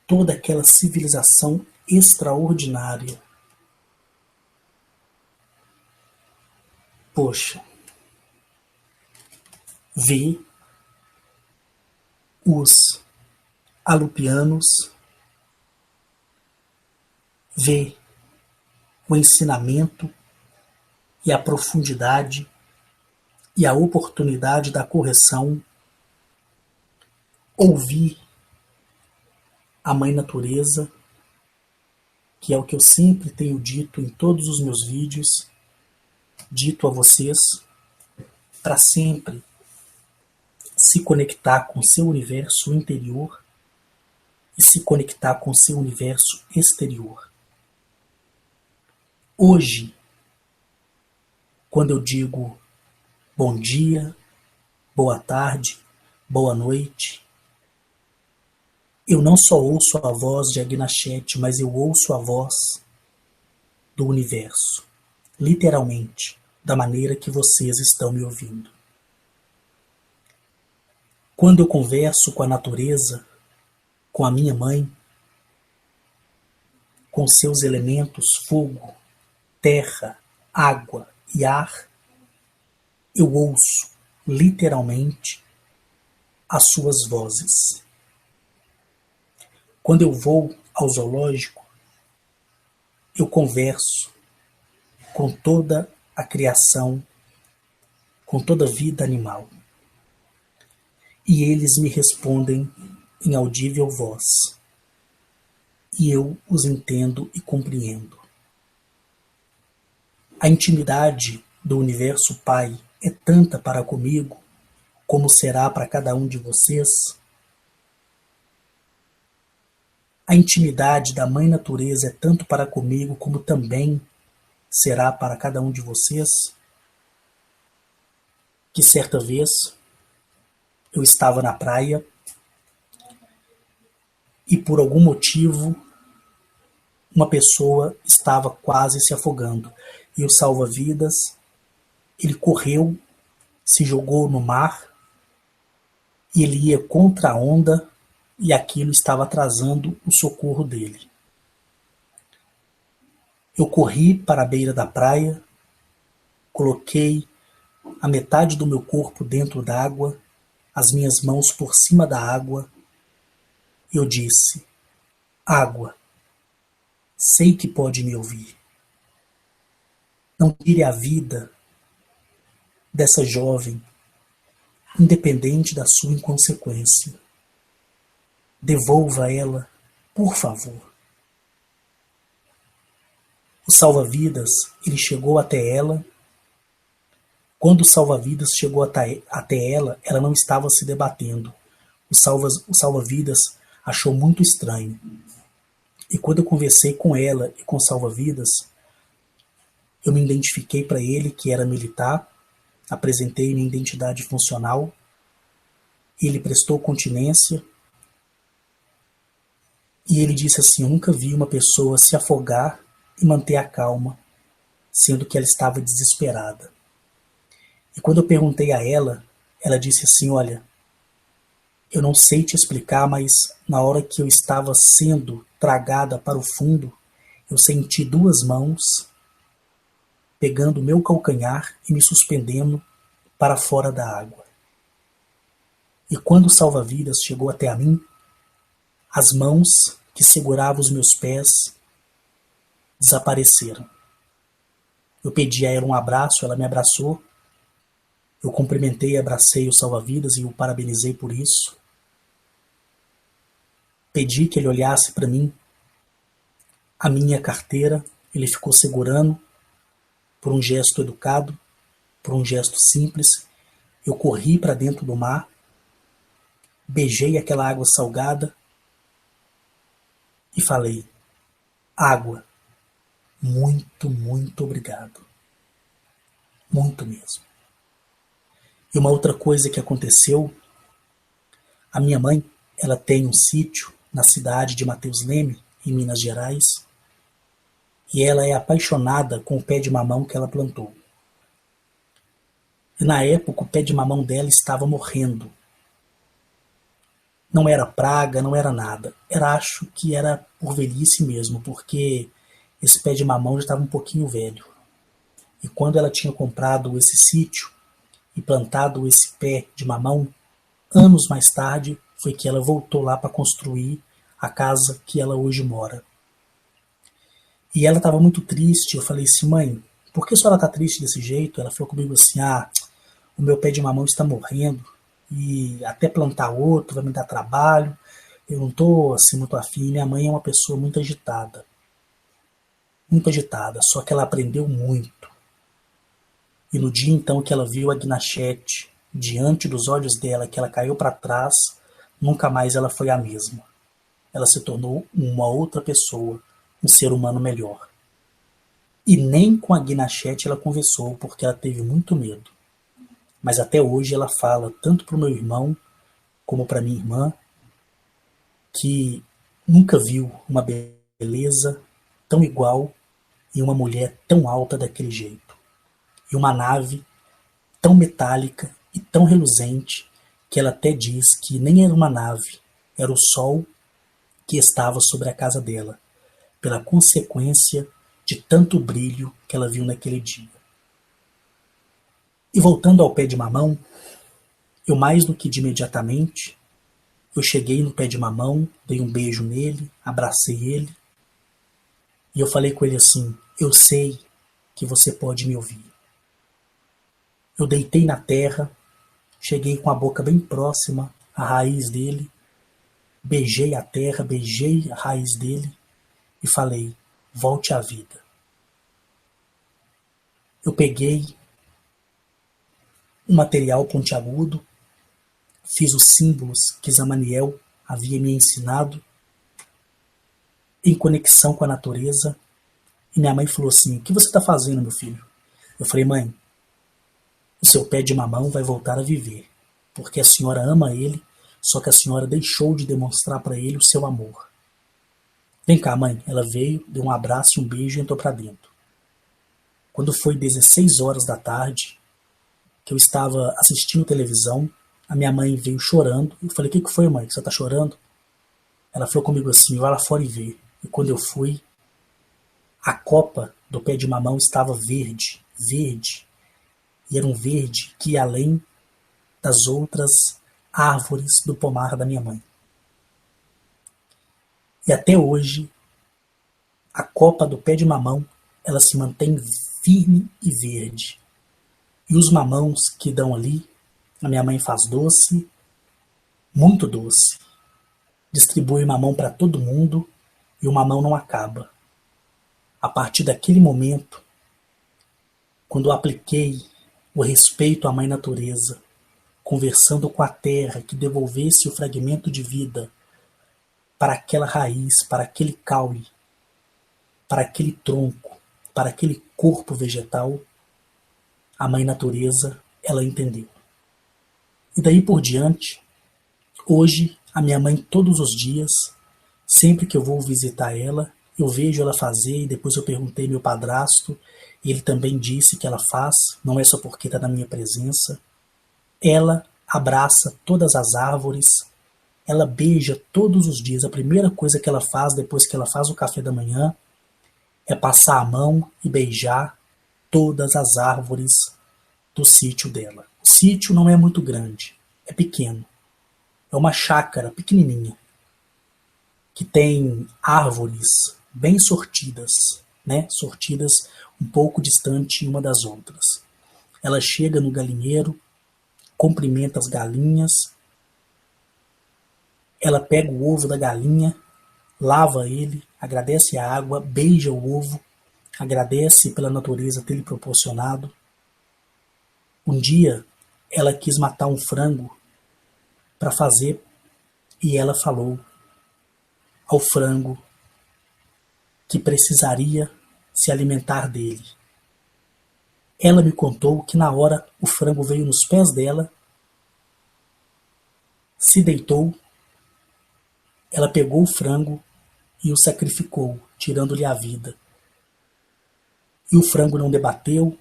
toda aquela civilização extraordinária. Poxa, ver os alupianos, ver o ensinamento e a profundidade e a oportunidade da correção, ouvir a Mãe Natureza, que é o que eu sempre tenho dito em todos os meus vídeos, dito a vocês, para sempre se conectar com seu universo interior e se conectar com seu universo exterior. Hoje, quando eu digo bom dia, boa tarde, boa noite, eu não só ouço a voz de Agnachete, mas eu ouço a voz do universo, literalmente, da maneira que vocês estão me ouvindo. Quando eu converso com a natureza, com a minha mãe, com seus elementos fogo, terra, água e ar, eu ouço, literalmente, as suas vozes. Quando eu vou ao zoológico, eu converso com toda a criação, com toda a vida animal. E eles me respondem em audível voz. E eu os entendo e compreendo. A intimidade do universo Pai é tanta para comigo, como será para cada um de vocês. A intimidade da Mãe Natureza é tanto para comigo, como também será para cada um de vocês, que certa vez eu estava na praia e por algum motivo uma pessoa estava quase se afogando. E o salva-vidas, ele correu, se jogou no mar, e ele ia contra a onda, e aquilo estava atrasando o socorro dele. Eu corri para a beira da praia, coloquei a metade do meu corpo dentro d'água, as minhas mãos por cima da água, e eu disse: água, sei que pode me ouvir. Não tire a vida dessa jovem, independente da sua inconsequência. Devolva ela, por favor. O salva-vidas, ele chegou até ela. Quando o salva-vidas chegou até ela, ela não estava se debatendo. O salva-vidas achou muito estranho. E quando eu conversei com ela e com o salva-vidas, eu me identifiquei para ele que era militar, apresentei minha identidade funcional, ele prestou continência e ele disse assim: eu nunca vi uma pessoa se afogar e manter a calma, sendo que ela estava desesperada. E quando eu perguntei a ela, ela disse assim: olha, eu não sei te explicar, mas na hora que eu estava sendo tragada para o fundo, eu senti duas mãos pegando o meu calcanhar e me suspendendo para fora da água. E quando o salva-vidas chegou até a mim, as mãos que seguravam os meus pés desapareceram. Eu pedi a ela um abraço, ela me abraçou. Eu cumprimentei e abracei o salva-vidas e o parabenizei por isso. Pedi que ele olhasse para mim a minha carteira, ele ficou segurando por um gesto educado, por um gesto simples. Eu corri para dentro do mar, beijei aquela água salgada e falei: água, muito, muito obrigado. Muito mesmo. E uma outra coisa que aconteceu, a minha mãe, ela tem um sítio na cidade de Mateus Leme, em Minas Gerais, e ela é apaixonada com o pé de mamão que ela plantou. E na época o pé de mamão dela estava morrendo. Não era praga, não era nada. Acho que era por velhice mesmo, porque esse pé de mamão já estava um pouquinho velho. E quando ela tinha comprado esse sítio e plantado esse pé de mamão, anos mais tarde foi que ela voltou lá para construir a casa que ela hoje mora. E ela estava muito triste. Eu falei assim: mãe, por que a senhora está triste desse jeito? Ela falou comigo assim: o meu pé de mamão está morrendo e até plantar outro vai me dar trabalho. Eu não estou assim muito afim. Minha mãe é uma pessoa muito agitada, só que ela aprendeu muito. E no dia então que ela viu a Guinachete diante dos olhos dela, que ela caiu para trás, nunca mais ela foi a mesma. Ela se tornou uma outra pessoa, um ser humano melhor. E nem com a Guinachete ela conversou, porque ela teve muito medo. Mas até hoje ela fala, tanto para o meu irmão, como para minha irmã, que nunca viu uma beleza tão igual e uma mulher tão alta daquele jeito. E uma nave tão metálica e tão reluzente, que ela até diz que nem era uma nave, era o sol que estava sobre a casa dela, pela consequência de tanto brilho que ela viu naquele dia. E voltando ao pé de mamão, eu mais do que de imediatamente, eu cheguei no pé de mamão, dei um beijo nele, abracei ele, e eu falei com ele assim: eu sei que você pode me ouvir. Eu deitei na terra, cheguei com a boca bem próxima à raiz dele, beijei a terra, beijei a raiz dele e falei: volte à vida. Eu peguei um material pontiagudo, fiz os símbolos que Zamaniel havia me ensinado, em conexão com a natureza, e minha mãe falou assim: o que você está fazendo, meu filho? Eu falei: mãe, o seu pé de mamão vai voltar a viver, porque a senhora ama ele, só que a senhora deixou de demonstrar para ele o seu amor. Vem cá, mãe. Ela veio, deu um abraço e um beijo e entrou para dentro. Quando foi 16 horas da tarde, que eu estava assistindo televisão, a minha mãe veio chorando. Eu falei: o que foi, mãe, que você está chorando? Ela falou comigo assim: vai lá fora e vê. E quando eu fui, A copa do pé de mamão estava verde, verde, e era um verde que ia além das outras árvores do pomar da minha mãe. E até hoje, a copa do pé de mamão, ela se mantém firme e verde. E os mamãos que dão ali, a minha mãe faz doce, muito doce. Distribui mamão para todo mundo e o mamão não acaba. A partir daquele momento, quando eu apliquei o respeito à mãe natureza, conversando com a terra que devolvesse o fragmento de vida para aquela raiz, para aquele caule, para aquele tronco, para aquele corpo vegetal, a mãe natureza, ela entendeu. E daí por diante, hoje, a minha mãe todos os dias, sempre que eu vou visitar ela, eu vejo ela fazer e depois eu perguntei ao meu padrasto, e ele também disse que ela faz, não é só porque está na minha presença. Ela abraça todas as árvores, ela beija todos os dias. A primeira coisa que ela faz depois que ela faz o café da manhã é passar a mão e beijar todas as árvores do sítio dela. O sítio não é muito grande, é pequeno. É uma chácara pequenininha, que tem árvores bem sortidas, né? Sortidas um pouco distante uma das outras. Ela chega no galinheiro, cumprimenta as galinhas, ela pega o ovo da galinha, lava ele, agradece a água, beija o ovo, agradece pela natureza ter lhe proporcionado. Um dia, ela quis matar um frango para fazer e ela falou ao frango que precisaria se alimentar dele. Ela me contou que na hora o frango veio nos pés dela, se deitou, ela pegou o frango e o sacrificou, tirando-lhe a vida. E o frango não debateu,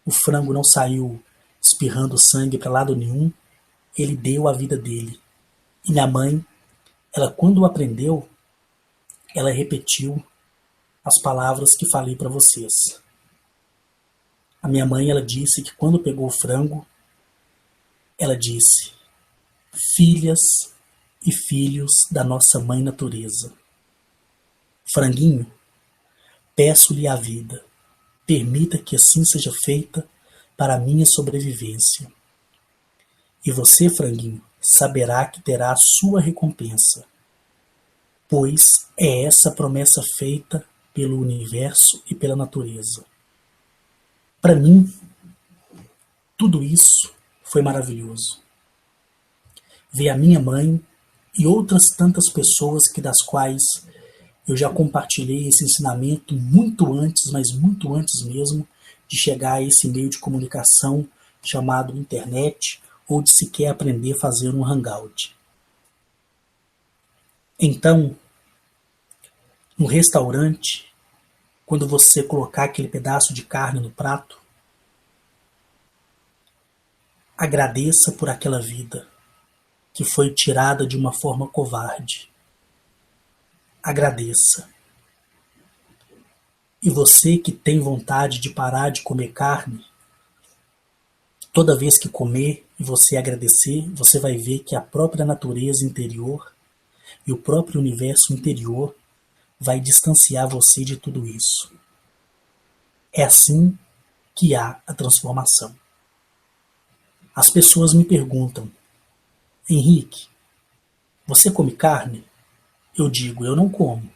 o frango não saiu espirrando sangue para lado nenhum, ele deu a vida dele. E minha mãe, ela quando aprendeu, ela repetiu as palavras que falei para vocês. A minha mãe, ela disse que quando pegou o frango, ela disse: filhas e filhos da nossa mãe natureza. Franguinho, peço-lhe a vida, permita que assim seja feita para a minha sobrevivência. E você, franguinho, saberá que terá a sua recompensa, pois é essa promessa feita pelo universo e pela natureza. Para mim, tudo isso foi maravilhoso. Ver a minha mãe e outras tantas pessoas que das quais eu já compartilhei esse ensinamento muito antes, mas muito antes mesmo, de chegar a esse meio de comunicação chamado internet ou de sequer aprender a fazer um hangout. Então, no restaurante, quando você colocar aquele pedaço de carne no prato, agradeça por aquela vida que foi tirada de uma forma covarde. Agradeça. E você que tem vontade de parar de comer carne, toda vez que comer e você agradecer, você vai ver que a própria natureza interior e o próprio universo interior vai distanciar você de tudo isso. É assim que há a transformação. As pessoas me perguntam: Henrique, você come carne? Eu digo, eu não como.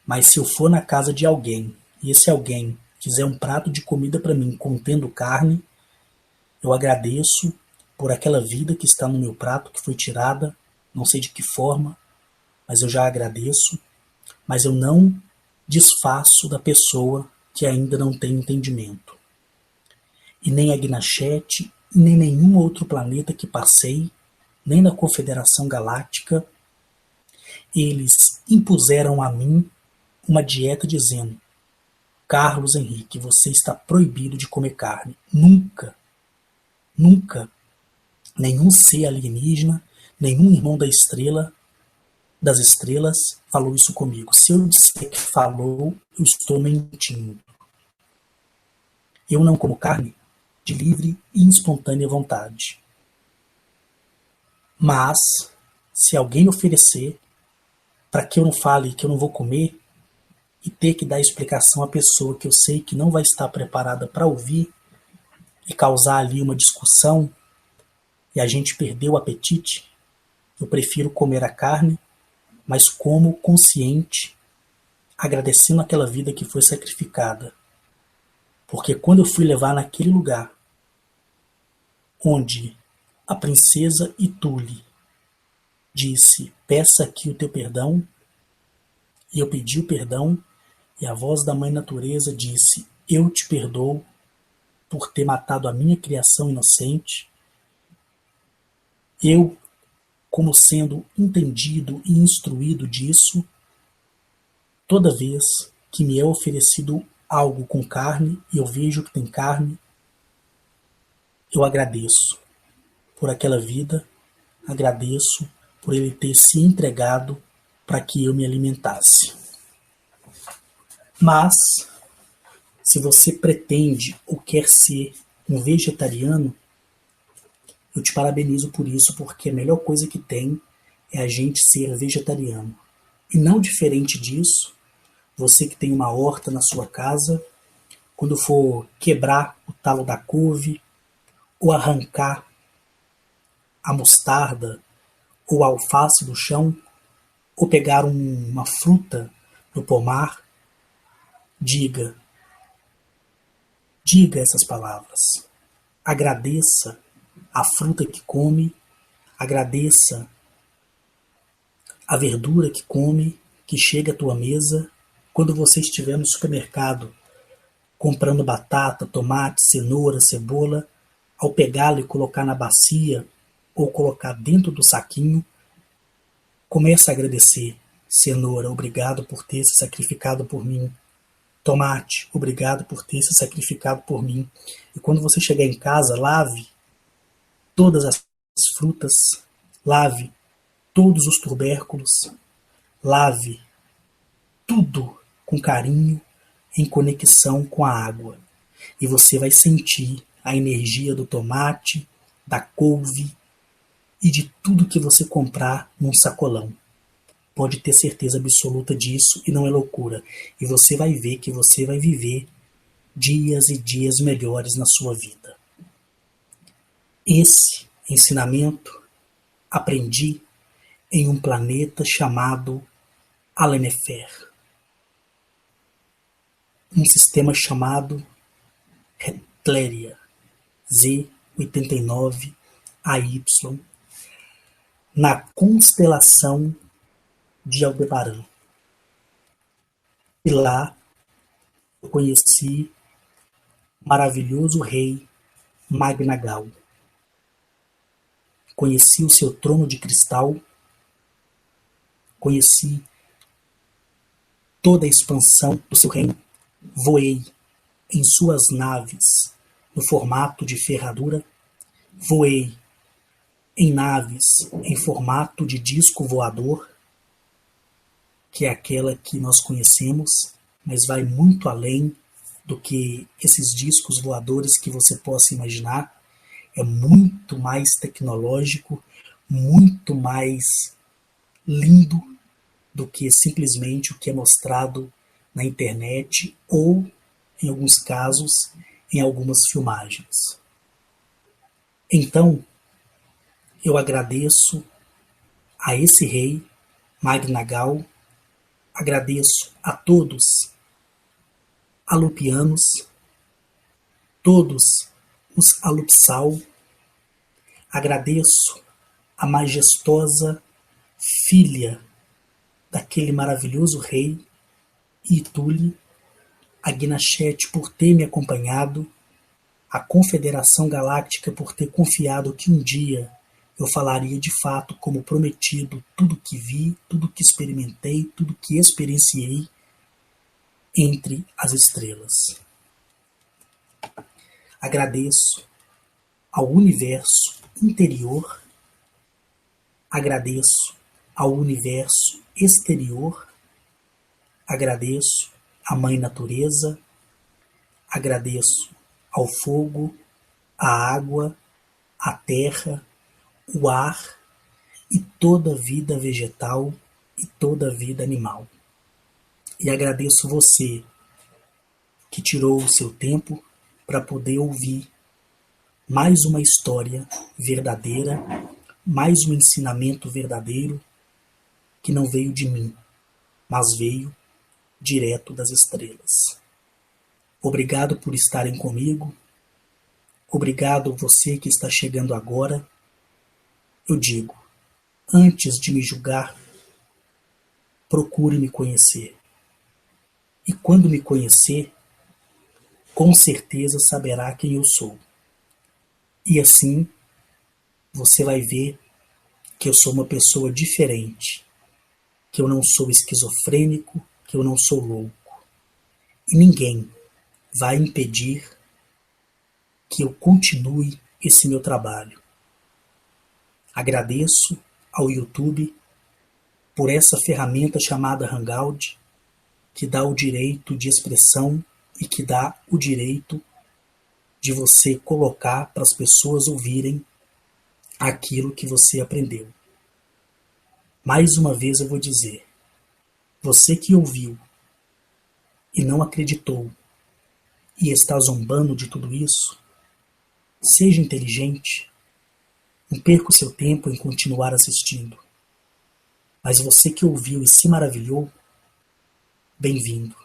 Mas se eu for na casa de alguém e esse alguém fizer um prato de comida para mim contendo carne, eu agradeço por aquela vida que está no meu prato, que foi tirada, não sei de que forma, mas eu já agradeço, mas eu não desfaço da pessoa que ainda não tem entendimento. E nem a Gnachete, nem nenhum outro planeta que passei, nem na Confederação Galáctica, eles impuseram a mim uma dieta dizendo: Carlos Henrique, você está proibido de comer carne. Nunca, nunca, nenhum ser alienígena, nenhum irmão da estrela das estrelas falou isso comigo. Se eu disser que falou, eu estou mentindo. Eu não como carne de livre e espontânea vontade. Mas, se alguém oferecer para que eu não fale que eu não vou comer e ter que dar explicação à pessoa que eu sei que não vai estar preparada para ouvir e causar ali uma discussão e a gente perder o apetite, eu prefiro comer a carne, mas como consciente, agradecendo aquela vida que foi sacrificada. Porque quando eu fui levar naquele lugar onde a princesa Ituli disse, peça aqui o teu perdão, e eu pedi o perdão, e a voz da mãe natureza disse, eu te perdoo por ter matado a minha criação inocente, eu, como sendo entendido e instruído disso, toda vez que me é oferecido algo com carne e eu vejo que tem carne, eu agradeço por aquela vida, agradeço por ele ter se entregado para que eu me alimentasse. Mas, se você pretende ou quer ser um vegetariano, eu te parabenizo por isso, porque a melhor coisa que tem é a gente ser vegetariano. E não diferente disso, você que tem uma horta na sua casa, quando for quebrar o talo da couve, ou arrancar a mostarda, ou a alface do chão, ou pegar uma fruta no pomar, diga essas palavras. Agradeça a fruta que come, agradeça a verdura que come, que chega à tua mesa. Quando você estiver no supermercado comprando batata, tomate, cenoura, cebola, ao pegá-lo e colocar na bacia ou colocar dentro do saquinho, comece a agradecer. Cenoura, obrigado por ter se sacrificado por mim. Tomate, obrigado por ter se sacrificado por mim. E quando você chegar em casa, lave todas as frutas, lave todos os tubérculos, lave tudo com carinho, em conexão com a água. E você vai sentir a energia do tomate, da couve e de tudo que você comprar num sacolão. Pode ter certeza absoluta disso e não é loucura. E você vai ver que você vai viver dias e dias melhores na sua vida. Esse ensinamento aprendi em um planeta chamado Alenefer. Um sistema chamado Retleria Z89 AY, na constelação de Aldebaran. E lá eu conheci o maravilhoso rei Magnagal. Conheci o seu trono de cristal, conheci toda a expansão do seu reino, voei em suas naves no formato de ferradura, voei em naves em formato de disco voador, que é aquela que nós conhecemos, mas vai muito além do que esses discos voadores que você possa imaginar. É muito mais tecnológico, muito mais lindo do que simplesmente o que é mostrado na internet ou, em alguns casos, em algumas filmagens. Então, eu agradeço a esse rei, Magnagal, agradeço a todos alupianos, todos os alupsal, agradeço a majestosa filha daquele maravilhoso rei, Ituli, a Gnachete por ter me acompanhado, a Confederação Galáctica por ter confiado que um dia eu falaria de fato como prometido tudo que vi, tudo que experimentei, tudo que experienciei entre as estrelas. Agradeço ao universo interior, agradeço ao universo exterior, agradeço à Mãe Natureza, agradeço ao fogo, à água, à terra, o ar e toda a vida vegetal e toda a vida animal. E agradeço você que tirou o seu tempo para poder ouvir mais uma história verdadeira, mais um ensinamento verdadeiro que não veio de mim, mas veio direto das estrelas. Obrigado por estarem comigo. Obrigado você que está chegando agora. Eu digo, antes de me julgar, procure me conhecer. E quando me conhecer, com certeza saberá quem eu sou. E assim, você vai ver que eu sou uma pessoa diferente, que eu não sou esquizofrênico, que eu não sou louco. E ninguém vai impedir que eu continue esse meu trabalho. Agradeço ao YouTube por essa ferramenta chamada Hangout, que dá o direito de expressão e que dá o direito de você colocar para as pessoas ouvirem aquilo que você aprendeu. Mais uma vez eu vou dizer, você que ouviu e não acreditou e está zombando de tudo isso, seja inteligente, não perca o seu tempo em continuar assistindo. Mas você que ouviu e se maravilhou, bem-vindo.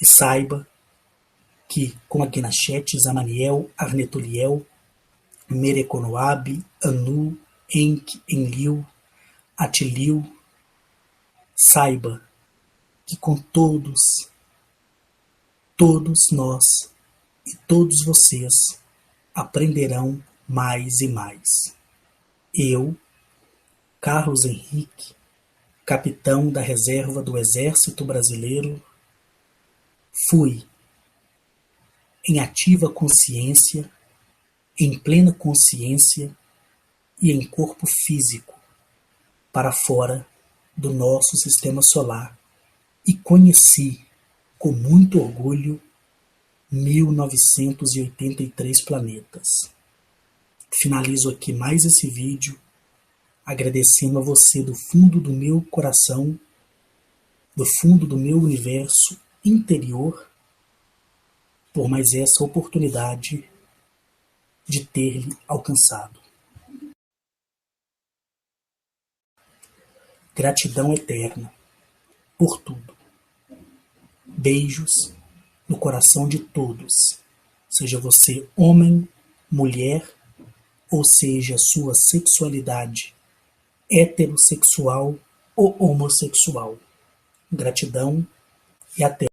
E saiba que com Agnachete, Zamaniel, Arnetuliel, Mereconoab, Anu, Enk, Enlil, Atilil, saiba que com todos nós e todos vocês aprenderão mais e mais. Eu, Carlos Henrique, capitão da reserva do Exército Brasileiro, fui em ativa consciência, em plena consciência e em corpo físico para fora do nosso sistema solar e conheci com muito orgulho 1983 planetas. Finalizo aqui mais esse vídeo agradecendo a você do fundo do meu coração, do fundo do meu universo interior, por mais essa oportunidade de ter lhe alcançado. Gratidão eterna por tudo. Beijos no coração de todos, seja você homem, mulher, ou seja sua sexualidade heterossexual ou homossexual. Gratidão e até.